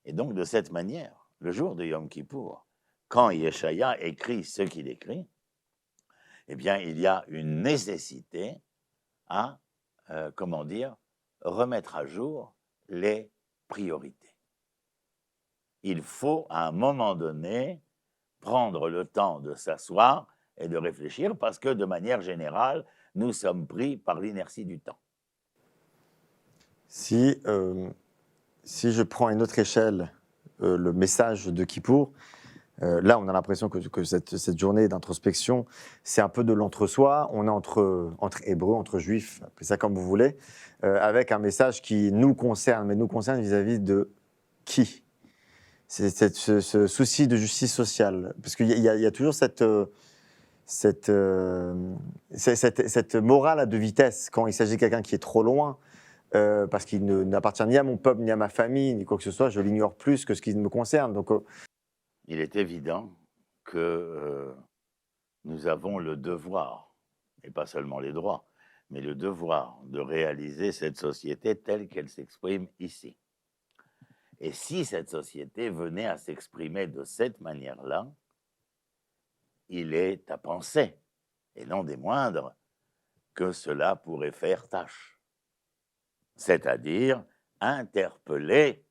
Et donc, de cette manière, le jour de Yom Kippour, quand Yeshaya écrit ce qu'il écrit, eh bien, il y a une nécessité à, remettre à jour les priorités. Il faut, à un moment donné, prendre le temps de s'asseoir et de réfléchir, parce que, de manière générale, nous sommes pris par l'inertie du temps. Si je prends à une autre échelle le message de Kippour, là, on a l'impression que cette journée d'introspection, c'est un peu de l'entre-soi. On est entre hébreux, entre juifs, appelez ça comme vous voulez, avec un message qui nous concerne, mais nous concerne vis-à-vis de qui? C'est ce souci de justice sociale. Parce qu'il y a toujours cette morale à deux vitesses. Quand il s'agit de quelqu'un qui est trop loin, parce qu'il n'appartient ni à mon peuple, ni à ma famille, ni quoi que ce soit, je l'ignore plus que ce qui me concerne. Donc, il est évident que nous avons le devoir, et pas seulement les droits, mais le devoir de réaliser cette société telle qu'elle s'exprime ici. Et si cette société venait à s'exprimer de cette manière-là, il est à penser, et non des moindres, que cela pourrait faire tâche. C'est-à-dire interpeller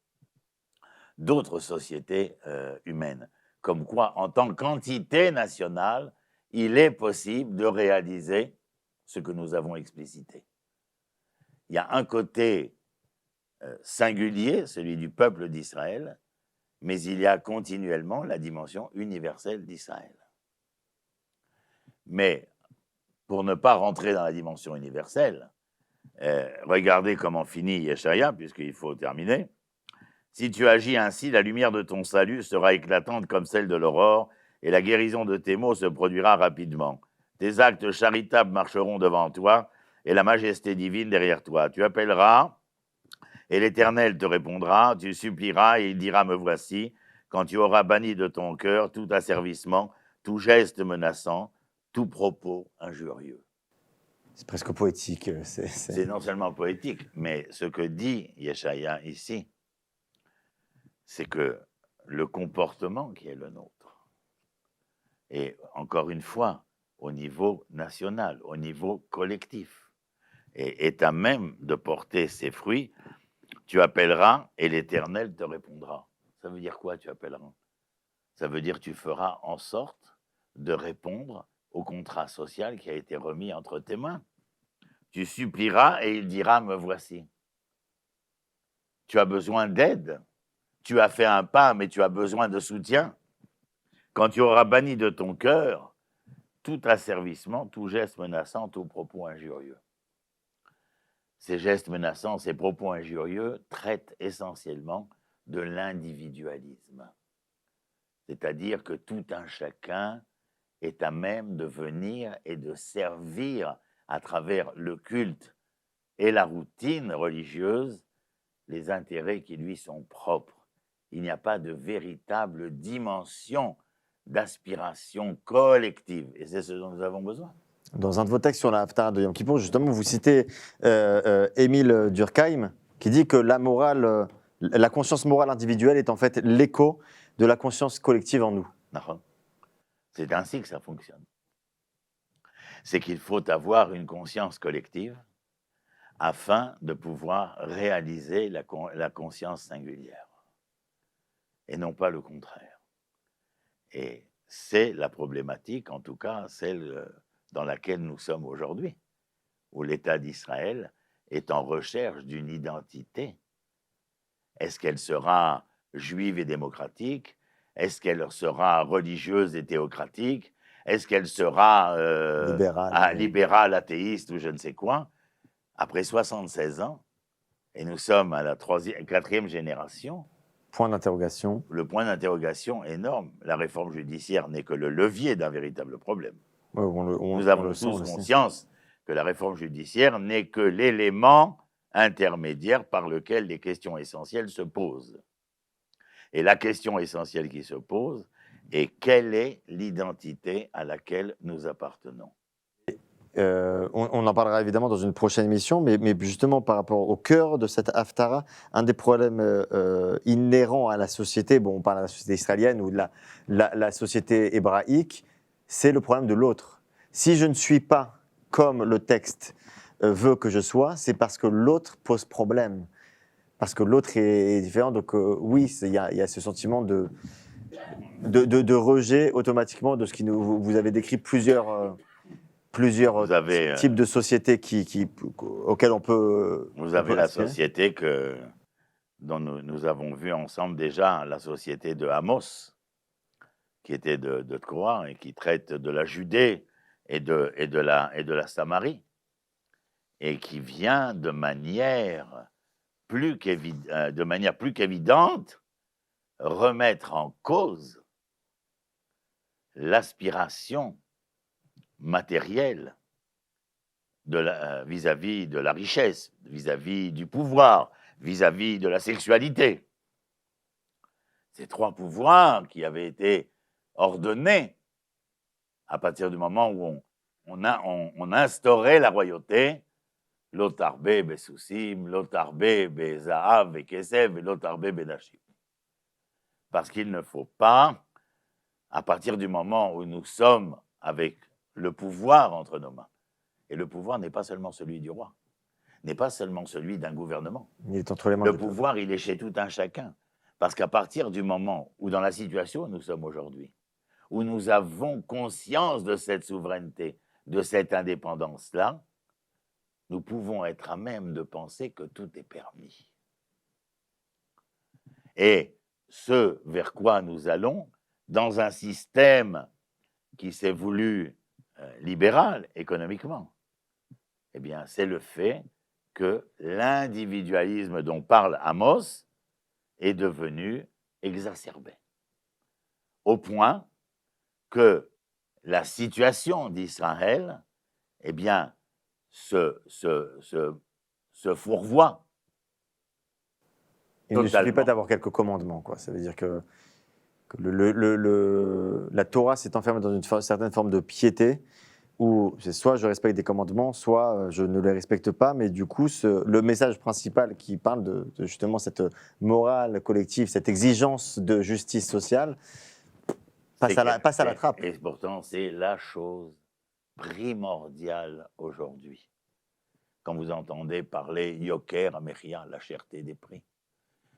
d'autres sociétés humaines. Comme quoi, en tant qu'entité nationale, il est possible de réaliser ce que nous avons explicité. Il y a un côté singulier, celui du peuple d'Israël, mais il y a continuellement la dimension universelle d'Israël. Mais pour ne pas rentrer dans la dimension universelle, regardez comment finit Yeshaya, puisqu'il faut terminer. Si tu agis ainsi, la lumière de ton salut sera éclatante comme celle de l'aurore, et la guérison de tes maux se produira rapidement. Tes actes charitables marcheront devant toi, et la majesté divine derrière toi. Tu appelleras, et l'Éternel te répondra, tu supplieras, et il dira, me voici, quand tu auras banni de ton cœur tout asservissement, tout geste menaçant, tout propos injurieux. C'est presque poétique. C'est non seulement poétique, mais ce que dit Yeshaya ici, c'est que le comportement qui est le nôtre, et encore une fois, au niveau national, au niveau collectif, est à même de porter ses fruits Tu appelleras et l'Éternel te répondra. Ça veut dire quoi, tu appelleras? Ça veut dire que tu feras en sorte de répondre au contrat social qui a été remis entre tes mains. Tu supplieras et il dira, me voici. Tu as besoin d'aide. Tu as fait un pas, mais tu as besoin de soutien. Quand tu auras banni de ton cœur tout asservissement, tout geste menaçant, tout propos injurieux. Ces gestes menaçants, ces propos injurieux traitent essentiellement de l'individualisme. C'est-à-dire que tout un chacun est à même de venir et de servir à travers le culte et la routine religieuse les intérêts qui lui sont propres. Il n'y a pas de véritable dimension d'aspiration collective. Et c'est ce dont nous avons besoin. Dans un de vos textes sur la Haftarah de Yom Kippour, justement, vous citez Émile Durkheim, qui dit que la morale, la conscience morale individuelle est en fait l'écho de la conscience collective en nous. C'est ainsi que ça fonctionne. C'est qu'il faut avoir une conscience collective afin de pouvoir réaliser la conscience singulière, et non pas le contraire. Et c'est la problématique, en tout cas celle dans laquelle nous sommes aujourd'hui, où l'État d'Israël est en recherche d'une identité. Est-ce qu'elle sera juive et démocratique? Est-ce qu'elle sera religieuse et théocratique? Est-ce qu'elle sera libérale, athéiste ou je ne sais quoi? Après 76 ans, et nous sommes à la quatrième génération. Point d'interrogation. Le point d'interrogation énorme. La réforme judiciaire n'est que le levier d'un véritable problème. Nous avons tous conscience que la réforme judiciaire n'est que l'élément intermédiaire par lequel les questions essentielles se posent. Et la question essentielle qui se pose est quelle est l'identité à laquelle nous appartenons? On en parlera évidemment dans une prochaine émission, mais justement par rapport au cœur de cette Haftarah, un des problèmes inhérents à la société, bon, on parle de la société israélienne ou de la société hébraïque, c'est le problème de l'autre. Si je ne suis pas comme le texte veut que je sois, c'est parce que l'autre pose problème, parce que l'autre est différent. Donc oui, il y a ce sentiment de rejet automatiquement de ce qui vous avez décrit plusieurs types de sociétés auxquelles on peut. Vous avez la société dont nous avons vu ensemble déjà, la société de Amos, qui était de Tkoa et qui traite de la Judée et de la Samarie, et qui vient de manière plus qu'évidente remettre en cause l'aspiration matérielle vis-à-vis de la richesse, vis-à-vis du pouvoir, vis-à-vis de la sexualité. Ces trois pouvoirs qui avaient été ordonnés à partir du moment où on instaurait la royauté, l'otarbe besoussim, l'otarbe bezahav vekesev, et l'otarbe benashim. Parce qu'il ne faut pas, à partir du moment où nous sommes avec le pouvoir entre nos mains, et le pouvoir n'est pas seulement celui du roi, n'est pas seulement celui d'un gouvernement. Il est entre les mains le pouvoir, il est chez tout un chacun. Parce qu'à partir du moment où, dans la situation où nous sommes aujourd'hui, où nous avons conscience de cette souveraineté, de cette indépendance-là, nous pouvons être à même de penser que tout est permis. Et ce vers quoi nous allons, dans un système qui s'est voulu libéral économiquement, eh bien, c'est le fait que l'individualisme dont parle Amos est devenu exacerbé, au point que la situation d'Israël, eh bien, se fourvoie. Il ne suffit pas d'avoir quelques commandements, quoi. Ça veut dire que la Torah s'est enfermée dans une certaine forme de piété, où c'est soit je respecte des commandements, soit je ne les respecte pas, mais du coup, le message principal qui parle de justement cette morale collective, cette exigence de justice sociale, passe à la trappe. Et pourtant, c'est la chose primordiale aujourd'hui. quand vous entendez parler Yoker Amechia, la cherté des prix,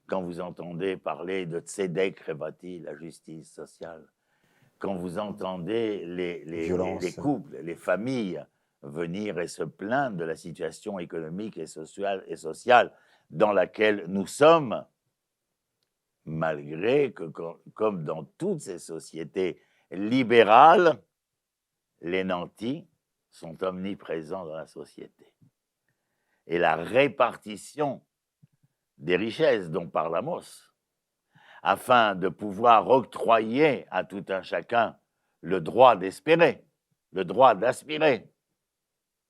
quand vous entendez parler de Tzedek Revati, la justice sociale, quand vous entendez les couples, les familles venir et se plaindre de la situation économique et sociale dans laquelle nous sommes, malgré que, comme dans toutes ces sociétés libérales, les nantis sont omniprésents dans la société. Et la répartition des richesses dont parle Amos, afin de pouvoir octroyer à tout un chacun le droit d'espérer, le droit d'aspirer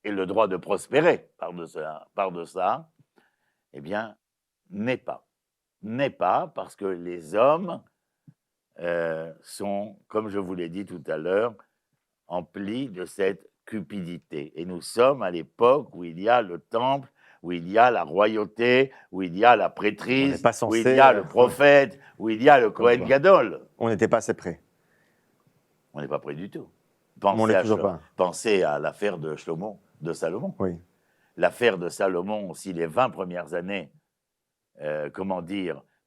et le droit de prospérer par de ça, eh bien, n'est pas parce que les hommes sont, comme je vous l'ai dit tout à l'heure, emplis de cette cupidité. Et nous sommes à l'époque où il y a le temple, où il y a la royauté, où il y a la prêtrise, où il y a le prophète, où il y a le Kohen Gadol. On n'était pas assez près. On n'est pas près du tout. Pensez à l'affaire de Salomon. Oui. L'affaire de Salomon, si les 20 premières années,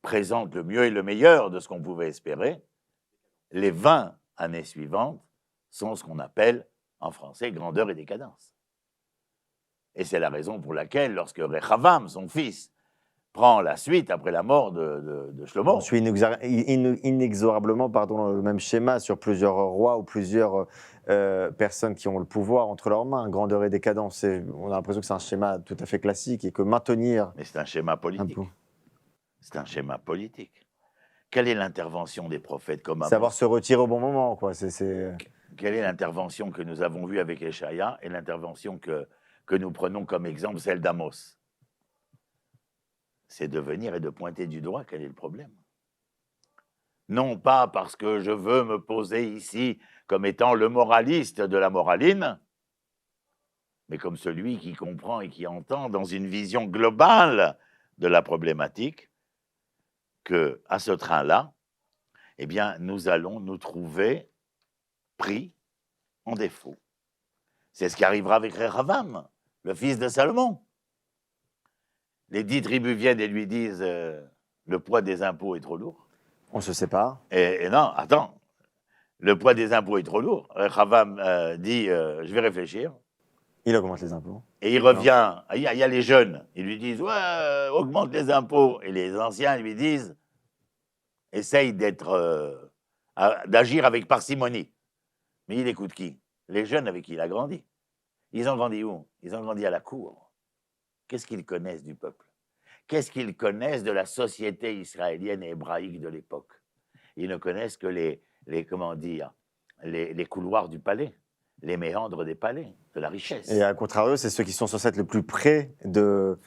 présentent le mieux et le meilleur de ce qu'on pouvait espérer, les 20 années suivantes sont ce qu'on appelle, en français, grandeur et décadence. Et c'est la raison pour laquelle, lorsque Rechavam, son fils, prend la suite après la mort de Shlomo. On suit inexorablement le même schéma sur plusieurs rois ou plusieurs personnes qui ont le pouvoir entre leurs mains, grandeur et décadence. On a l'impression que c'est un schéma tout à fait classique et que maintenir... Mais c'est un schéma politique. C'est un schéma politique. Quelle est l'intervention des prophètes comme Amos ? Savoir se retirer au bon moment, quoi. Quelle est l'intervention que nous avons vue avec Échaïa et l'intervention que nous prenons comme exemple, celle d'Amos ? C'est de venir et de pointer du doigt quel est le problème. Non pas parce que je veux me poser ici comme étant le moraliste de la moraline, mais comme celui qui comprend et qui entend dans une vision globale de la problématique qu'à ce train-là, eh bien, nous allons nous trouver pris en défaut. C'est ce qui arrivera avec Rechavam, le fils de Salomon. Les 10 tribus viennent et lui disent le poids des impôts est trop lourd. On se sépare. Et non, attends, le poids des impôts est trop lourd. Rechavam dit je vais réfléchir. Il augmente les impôts. Et il revient, il y a les jeunes, ils lui disent ouais, augmente les impôts. Et les anciens lui disent essaye d'agir avec parcimonie. Mais il écoute qui ? Les jeunes avec qui il a grandi. Ils ont grandi où ? Ils ont grandi à la cour. Qu'est-ce qu'ils connaissent du peuple ? Qu'est-ce qu'ils connaissent de la société israélienne et hébraïque de l'époque ? Ils ne connaissent que les couloirs du palais, les méandres des palais, de la richesse. Et à contrario, c'est ceux qui sont censés être le plus près de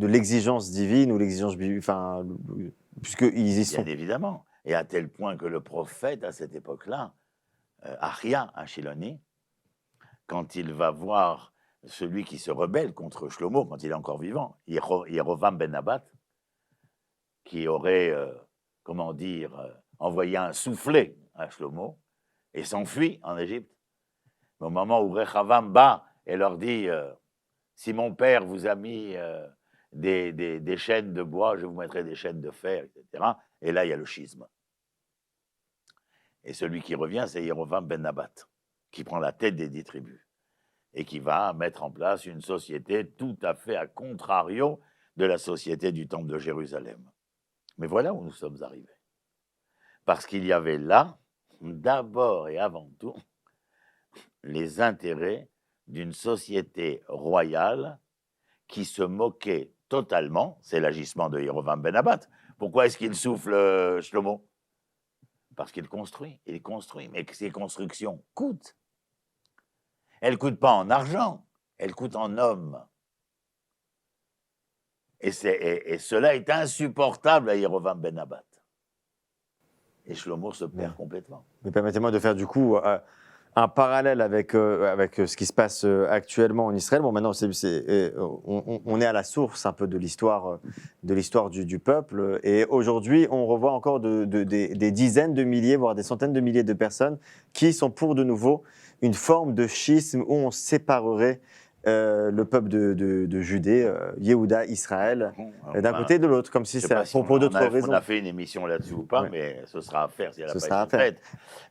l'exigence divine ou l'exigence, puisqu'ils y sont. Bien évidemment. Et à tel point que le prophète, à cette époque-là, Achia, un Shiloni, quand il va voir celui qui se rebelle contre Shlomo, quand il est encore vivant, Yerovam ben Nabat, qui aurait, envoyé un soufflet à Shlomo et s'enfuit en Égypte. Au moment où Rechavam bat et leur dit si mon père vous a mis des chaînes de bois, je vous mettrai des chaînes de fer, etc. Et là, il y a le schisme. Et celui qui revient, c'est Yerovam ben Nabat, qui prend la tête des 10 tribus et qui va mettre en place une société tout à fait à contrario de la société du temple de Jérusalem. Mais voilà où nous sommes arrivés. Parce qu'il y avait là, d'abord et avant tout, les intérêts d'une société royale qui se moquait totalement, c'est l'agissement de Yerovam ben Nabat. Pourquoi est-ce qu'il souffle Shlomo ? Parce qu'il construit, mais que ces constructions coûtent. Elles ne coûtent pas en argent, elles coûtent en hommes. Et cela est insupportable à Yerovam ben Nabat. Et Shlomo se perd complètement. Mais permettez-moi de faire du coup un parallèle avec ce qui se passe actuellement en Israël. Bon, maintenant, on est à la source un peu de l'histoire du peuple. Et aujourd'hui, on revoit encore des dizaines de milliers, voire des centaines de milliers de personnes qui sont pour de nouveau une forme de schisme où on séparerait le peuple de Judée, Yehuda, Israël, d'un côté et de l'autre, comme si Je sais c'est pas si pour d'autres raisons. on a fait une émission là-dessus ou pas, Ouais. mais ce sera à faire si elle n'a Ce pas sera à été faire. faite.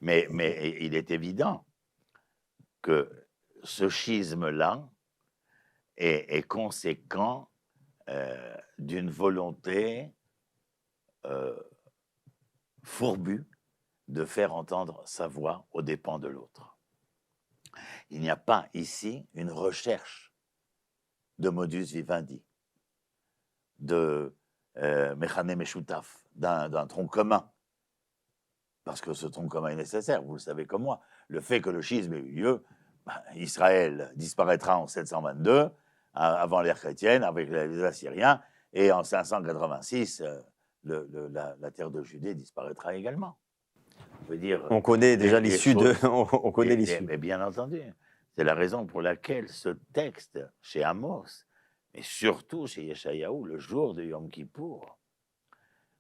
Mais il est évident que ce schisme-là est conséquent d'une volonté fourbue de faire entendre sa voix aux dépens de l'autre. Il n'y a pas ici une recherche de modus vivendi, de mechane meshutaf, d'un tronc commun, parce que ce tronc commun est nécessaire, vous le savez comme moi. Le fait que le schisme ait eu lieu, Israël disparaîtra en 722, avant l'ère chrétienne, avec les Assyriens, et en 586, la terre de Judée disparaîtra également. Je veux dire, On connaît déjà l'issue de. On connaît l'issue. Mais bien entendu, c'est la raison pour laquelle ce texte, chez Amos, mais surtout chez Yeshayahu, le jour de Yom Kippour,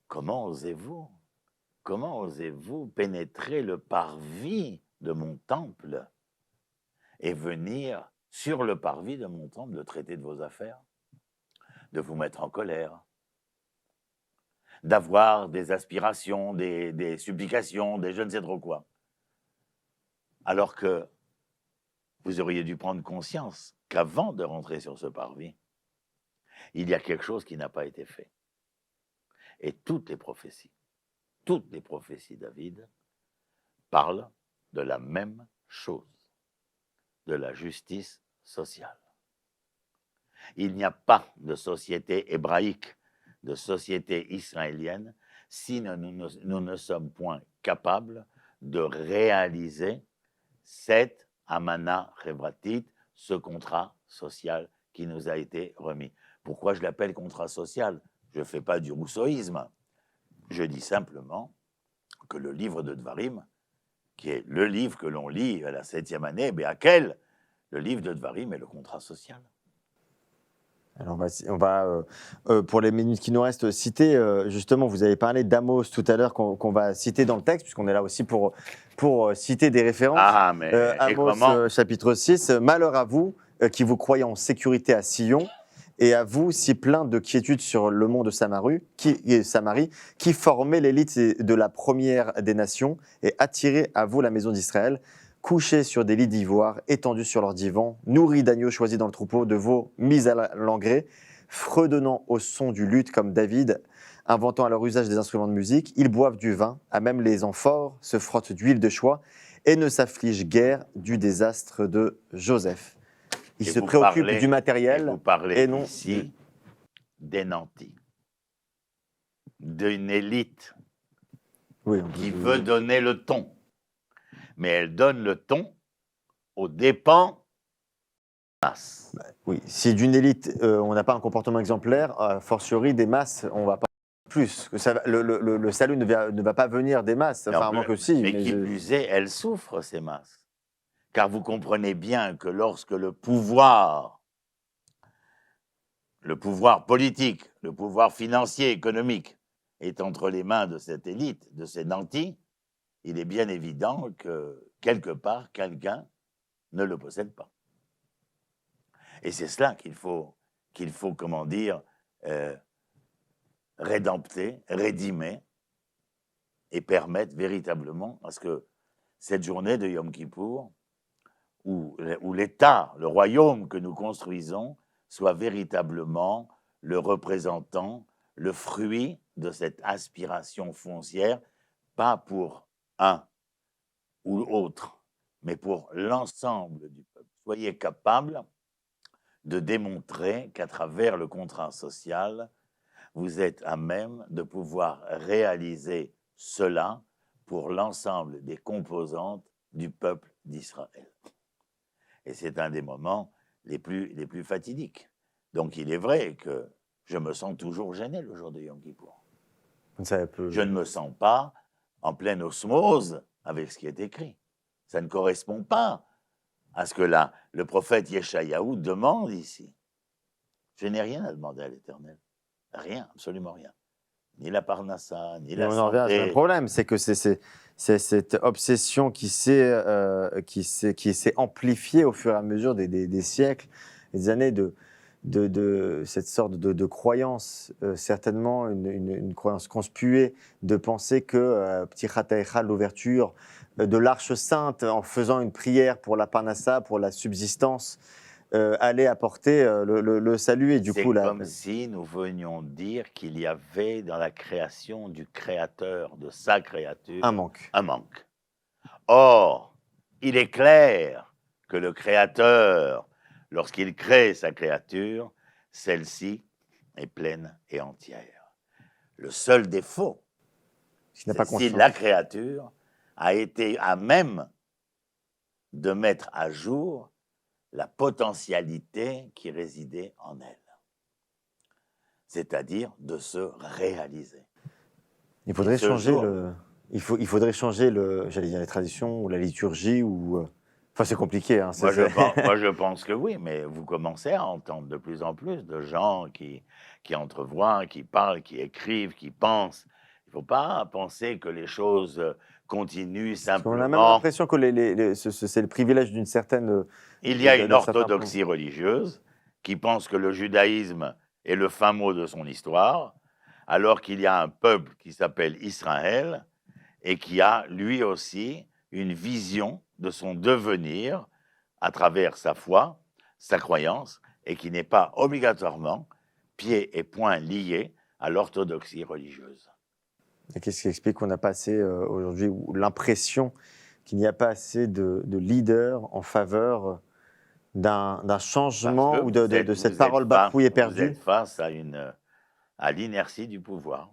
comment osez-vous pénétrer le parvis de mon temple et venir sur le parvis de mon temple de traiter de vos affaires, de vous mettre en colère, d'avoir des aspirations, des supplications, des je ne sais trop quoi. Alors que vous auriez dû prendre conscience qu'avant de rentrer sur ce parvis, il y a quelque chose qui n'a pas été fait. Et toutes les prophéties, David, parlent de la même chose, de la justice sociale. Il n'y a pas de société hébraïque, de société israélienne, si nous ne sommes point capables de réaliser cette amana chevratit, ce contrat social qui nous a été remis. Pourquoi je l'appelle contrat social? Je ne fais pas du rousseauisme. Je dis simplement que le livre de Dvarim, qui est le livre que l'on lit à la 7e année, le livre de Dvarim est le contrat social. Alors on va pour les minutes qui nous restent, citer, justement, vous avez parlé d'Amos tout à l'heure, qu'on va citer dans le texte, puisqu'on est là aussi pour citer des références. Ah, mais et comment Amos, chapitre 6, « Malheur à vous qui vous croyez en sécurité à Sion, et à vous si plein de quiétude sur le mont de Samarie, qui formez l'élite de la première des nations, et attirez à vous la maison d'Israël, couchés sur des lits d'ivoire, étendus sur leurs divans, nourris d'agneaux choisis dans le troupeau, de veaux mis à l'engrais, fredonnant au son du luth comme David, inventant à leur usage des instruments de musique, ils boivent du vin, à même les amphores, se frottent d'huile de choix, et ne s'affligent guère du désastre de Joseph. » Ils se préoccupent du matériel. Vous parlez et non ici des nantis, d'une élite qui veut donner le ton. Mais elle donne le ton aux dépens des masses. Oui, si d'une élite, on n'a pas un comportement exemplaire, a fortiori des masses, on ne va pas plus. Le salut ne va pas venir des masses, enfin, à moins que si. Mais qui plus est, elles souffrent, ces masses. Car vous comprenez bien que lorsque le pouvoir politique, le pouvoir financier, économique, est entre les mains de cette élite, de ces nantis, il est bien évident que, quelque part, quelqu'un ne le possède pas. Et c'est cela qu'il faut, comment dire, rédempter, rédimer, et permettre véritablement à ce que cette journée de Yom Kippour, où l'État, le royaume que nous construisons, soit véritablement le représentant, le fruit de cette aspiration foncière, pas pour un ou l'autre, mais pour l'ensemble du peuple. Soyez capables de démontrer qu'à travers le contrat social, vous êtes à même de pouvoir réaliser cela pour l'ensemble des composantes du peuple d'Israël. Et c'est un des moments les plus fatidiques. Donc il est vrai que je me sens toujours gêné le jour de Yom Kippour. Je ne me sens pas en pleine osmose avec ce qui est écrit. Ça ne correspond pas à ce que le prophète Yeshayahu demande ici. Je n'ai rien à demander à l'Éternel. Rien, absolument rien. Ni la parnassa, ni la santé. On en revient à ce problème, c'est que c'est cette obsession qui s'est amplifiée au fur et à mesure des siècles. des années de cette sorte de croyance, certainement une croyance conspuée, de penser que Ptichat Haechal, l'ouverture de l'Arche Sainte, en faisant une prière pour la Parnassa, pour la subsistance, allait apporter le salut. Et du coup, C'est comme si nous venions dire qu'il y avait dans la création du Créateur, de sa créature, un manque. un manque. Or, il est clair que le Créateur, lorsqu'il crée sa créature, celle-ci est pleine et entière. Le seul défaut, Qui n'a c'est pas si conscience. la créature a été à même de mettre à jour la potentialité qui résidait en elle, c'est-à-dire de se réaliser. Il faudrait ce changer jour- il faudrait changer j'allais dire les traditions ou la liturgie ou. Enfin, c'est compliqué. Hein, Moi, je pense que oui, mais vous commencez à entendre de plus en plus de gens qui entrevoient, qui parlent, qui écrivent, qui pensent. Il ne faut pas penser que les choses continuent Parce qu'on a même simplement. l'impression que c'est le privilège d'une certaine. Il y a une d'un certain point. orthodoxie religieuse qui pense que le judaïsme est le fin mot de son histoire, alors qu'il y a un peuple qui s'appelle Israël et qui a lui aussi une vision de son devenir à travers sa foi, sa croyance, et qui n'est pas obligatoirement pieds et poings liés à l'orthodoxie religieuse. Et qu'est-ce qui explique qu'on n'a pas assez aujourd'hui, ou l'impression qu'il n'y a pas assez de leaders en faveur d'un changement ou de cette parole bafouée et Vous perdue? êtes face à l'inertie du pouvoir.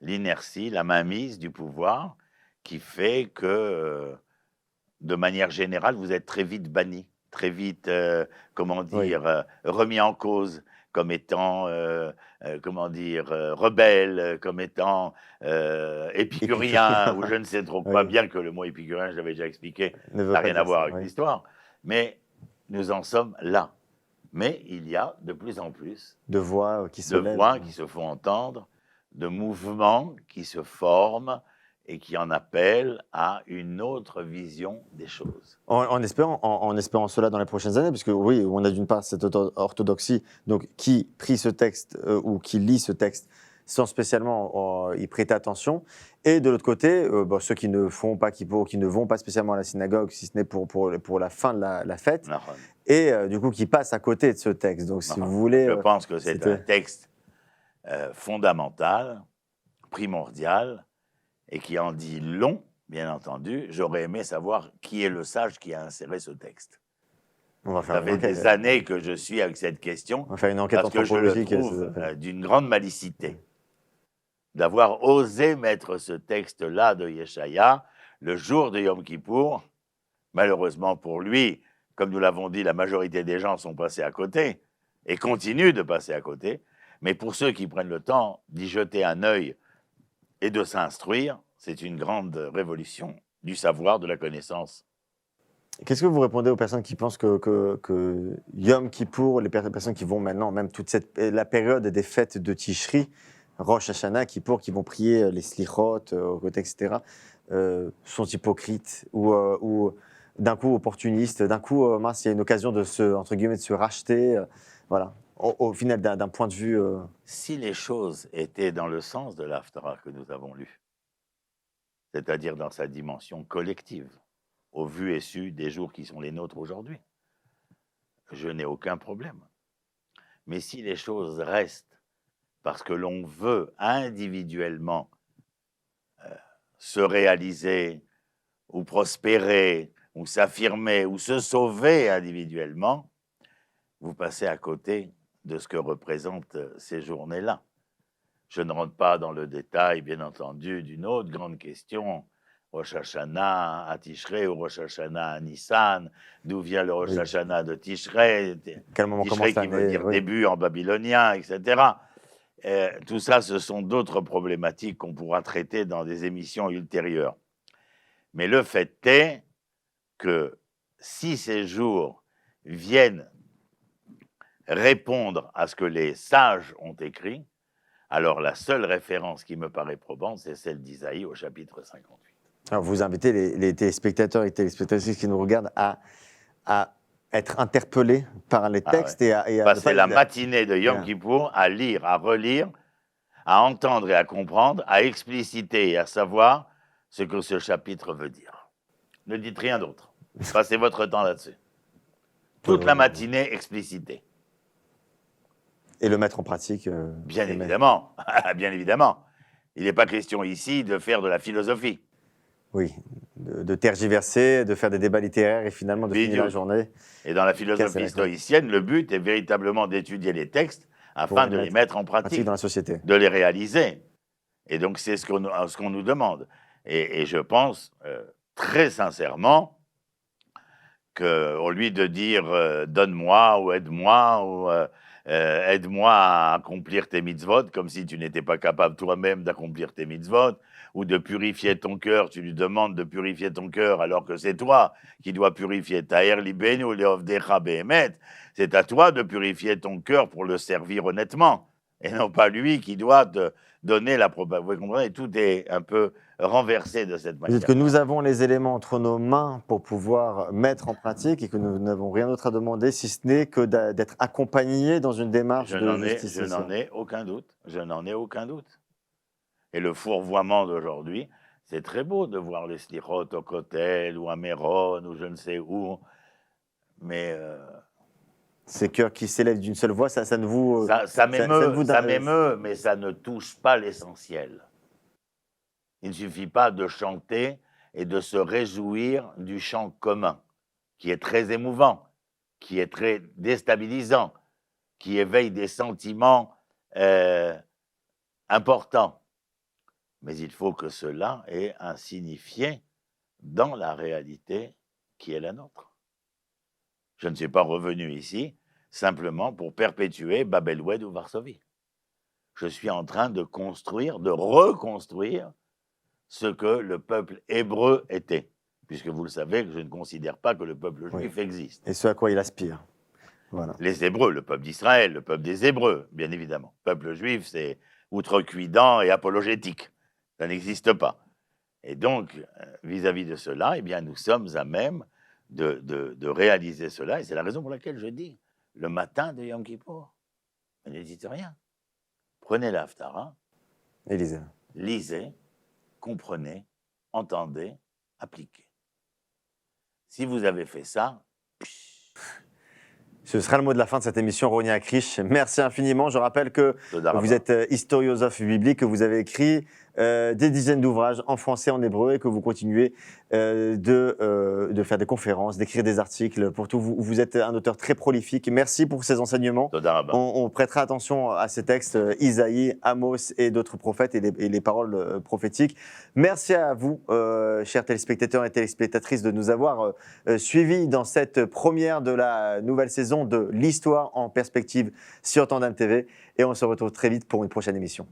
L'inertie, la mainmise du pouvoir qui fait que, de manière générale, vous êtes très vite banni, très vite, remis en cause comme étant, rebelle, comme étant épicurien ou je ne sais trop quoi, Oui. bien que le mot épicurien, je l'avais déjà expliqué, Ne veut n'a pas rien à dire voir ça, avec oui. l'histoire. Mais nous en sommes là. Mais il y a de plus en plus De voix qui se de lèvent. voix qui se font entendre, de mouvements qui se forment et qui en appellent à une autre vision des choses. En espérant cela dans les prochaines années, parce que oui, on a d'une part cette orthodoxie, donc qui prie ce texte ou qui lit ce texte sans spécialement y prêter attention, et de l'autre côté, ceux qui ne font pas kippour, qui ne vont pas spécialement à la synagogue, si ce n'est pour la fin de la fête, Nahon. et du coup qui passent à côté de ce texte. Donc si Nahon. vous voulez... Je pense que c'est c'était- un texte fondamental, primordial, et qui en dit long, bien entendu. J'aurais aimé savoir qui est le sage qui a inséré ce texte. On va Ça faire une fait enquête. des années que je suis avec cette question, On va faire une enquête parce que je le anthropologique. trouve d'une grande malicité. D'avoir osé mettre ce texte-là de Yeshaya le jour de Yom Kippour. Malheureusement pour lui, comme nous l'avons dit, la majorité des gens sont passés à côté et continuent de passer à côté. Mais pour ceux qui prennent le temps d'y jeter un œil et de s'instruire, c'est une grande révolution du savoir, de la connaissance. Qu'est-ce que vous répondez aux personnes qui pensent que Yom Kippour, les personnes qui vont maintenant, même la période des fêtes de Tishri, Rosh Hashanah, Kippour, qui vont prier les slichot, aux côtés, etc., sont hypocrites ou d'un coup opportunistes, d'un coup, mince, il y a une occasion de entre guillemets, de se racheter, voilà. Au final, d'un point de vue... Si les choses étaient dans le sens de l'Haftarah que nous avons lu, c'est-à-dire dans sa dimension collective, au vu et su des jours qui sont les nôtres aujourd'hui, je n'ai aucun problème. Mais si les choses restent parce que l'on veut individuellement se réaliser ou prospérer ou s'affirmer ou se sauver individuellement, vous passez à côté de ce que représentent ces journées-là. Je ne rentre pas dans le détail, bien entendu, d'une autre grande question, Rosh Hashanah à Tishrei ou Rosh Hashanah à Nissan, d'où vient le Rosh Hashanah de Tishrei, quel moment Tishrei commence qui veut l'année, dire oui. début en babylonien, etc. Tout ça, ce sont d'autres problématiques qu'on pourra traiter dans des émissions ultérieures. Mais le fait est que si ces jours viennent répondre à ce que les sages ont écrit, alors la seule référence qui me paraît probante, c'est celle d'Isaïe au chapitre 58. Alors vous invitez les téléspectateurs et téléspectatrices qui nous regardent à être interpellé par les Ah ouais. textes et à ne Passer pas la les- matinée de Yom Bien. Kippour à lire, à relire, à entendre et à comprendre, à expliciter et à savoir ce que ce chapitre veut dire. Ne dites rien d'autre. Passez votre temps là-dessus. Toute la matinée, expliciter. et le mettre en pratique. Bien et mettre- évidemment, bien évidemment. Il n'est pas question ici de faire de la philosophie. Oui, de tergiverser, de faire des débats littéraires et finalement de finir la Bidiouk. journée. Et dans la Casser philosophie la stoïcienne, le but est véritablement d'étudier les textes Pour afin de les mettre en pratique, dans la société. de les réaliser. Et donc, c'est ce qu'on nous demande. Et je pense très sincèrement qu'au lieu de dire donne-moi ou aide-moi ou aide-moi à accomplir tes mitzvot, comme si tu n'étais pas capable toi-même d'accomplir tes mitzvot, ou de purifier ton cœur, tu lui demandes de purifier ton cœur alors que c'est toi qui dois purifier Taher libenu ou leovdecha behemet. C'est à toi de purifier ton cœur pour le servir honnêtement, et non pas lui qui doit te donner la probabilité. Vous comprenez, tout est un peu renversé de cette Vous manière. dites que nous avons les éléments entre nos mains pour pouvoir mettre en pratique et que nous n'avons rien d'autre à demander si ce n'est que d'être accompagnés dans une démarche Je de n'en ai, justice je n'en sociale. ai aucun doute. Je n'en ai aucun doute. Et le fourvoiement d'aujourd'hui, c'est très beau de voir les slichot au Kotel ou à Méron ou je ne sais où, mais Ces cœurs qui s'élèvent d'une seule voix, ça ne vous... ça ça ne vous- m'émeut, mais ça ne touche pas l'essentiel. Il ne suffit pas de chanter et de se réjouir du chant commun, qui est très émouvant, qui est très déstabilisant, qui éveille des sentiments importants. Mais il faut que cela ait un signifié dans la réalité qui est la nôtre. Je ne suis pas revenu ici simplement pour perpétuer Babel-Oued ou Varsovie. Je suis en train de construire, de reconstruire ce que le peuple hébreu était, puisque vous le savez que je ne considère pas que le peuple juif existe. Et ce à quoi il aspire. Voilà. Les Hébreux, le peuple d'Israël, le peuple des Hébreux, bien évidemment. Le peuple juif, c'est outrecuidant et apologétique. Ça n'existe pas. Et donc, vis-à-vis de cela, eh bien, nous sommes à même de réaliser cela. Et c'est la raison pour laquelle je dis, le matin de Yom Kippour, ne dites rien. Prenez la Haftara, Élisée. lisez, comprenez, entendez, appliquez. Si vous avez fait ça, Ce sera le mot de la fin de cette émission, Roni Akrish. Merci infiniment. Je rappelle que vous êtes historiosophe biblique, que vous avez écrit des dizaines d'ouvrages en français, en hébreu, et que vous continuez de faire des conférences, d'écrire des articles. Pour tout, vous êtes un auteur très prolifique. Merci pour ces enseignements. On prêtera attention à ces textes, Isaïe, Amos et d'autres prophètes et les paroles prophétiques. Merci à vous, chers téléspectateurs et téléspectatrices, de nous avoir suivis dans cette première de la nouvelle saison de l'Histoire en perspective sur Tandem TV. Et on se retrouve très vite pour une prochaine émission.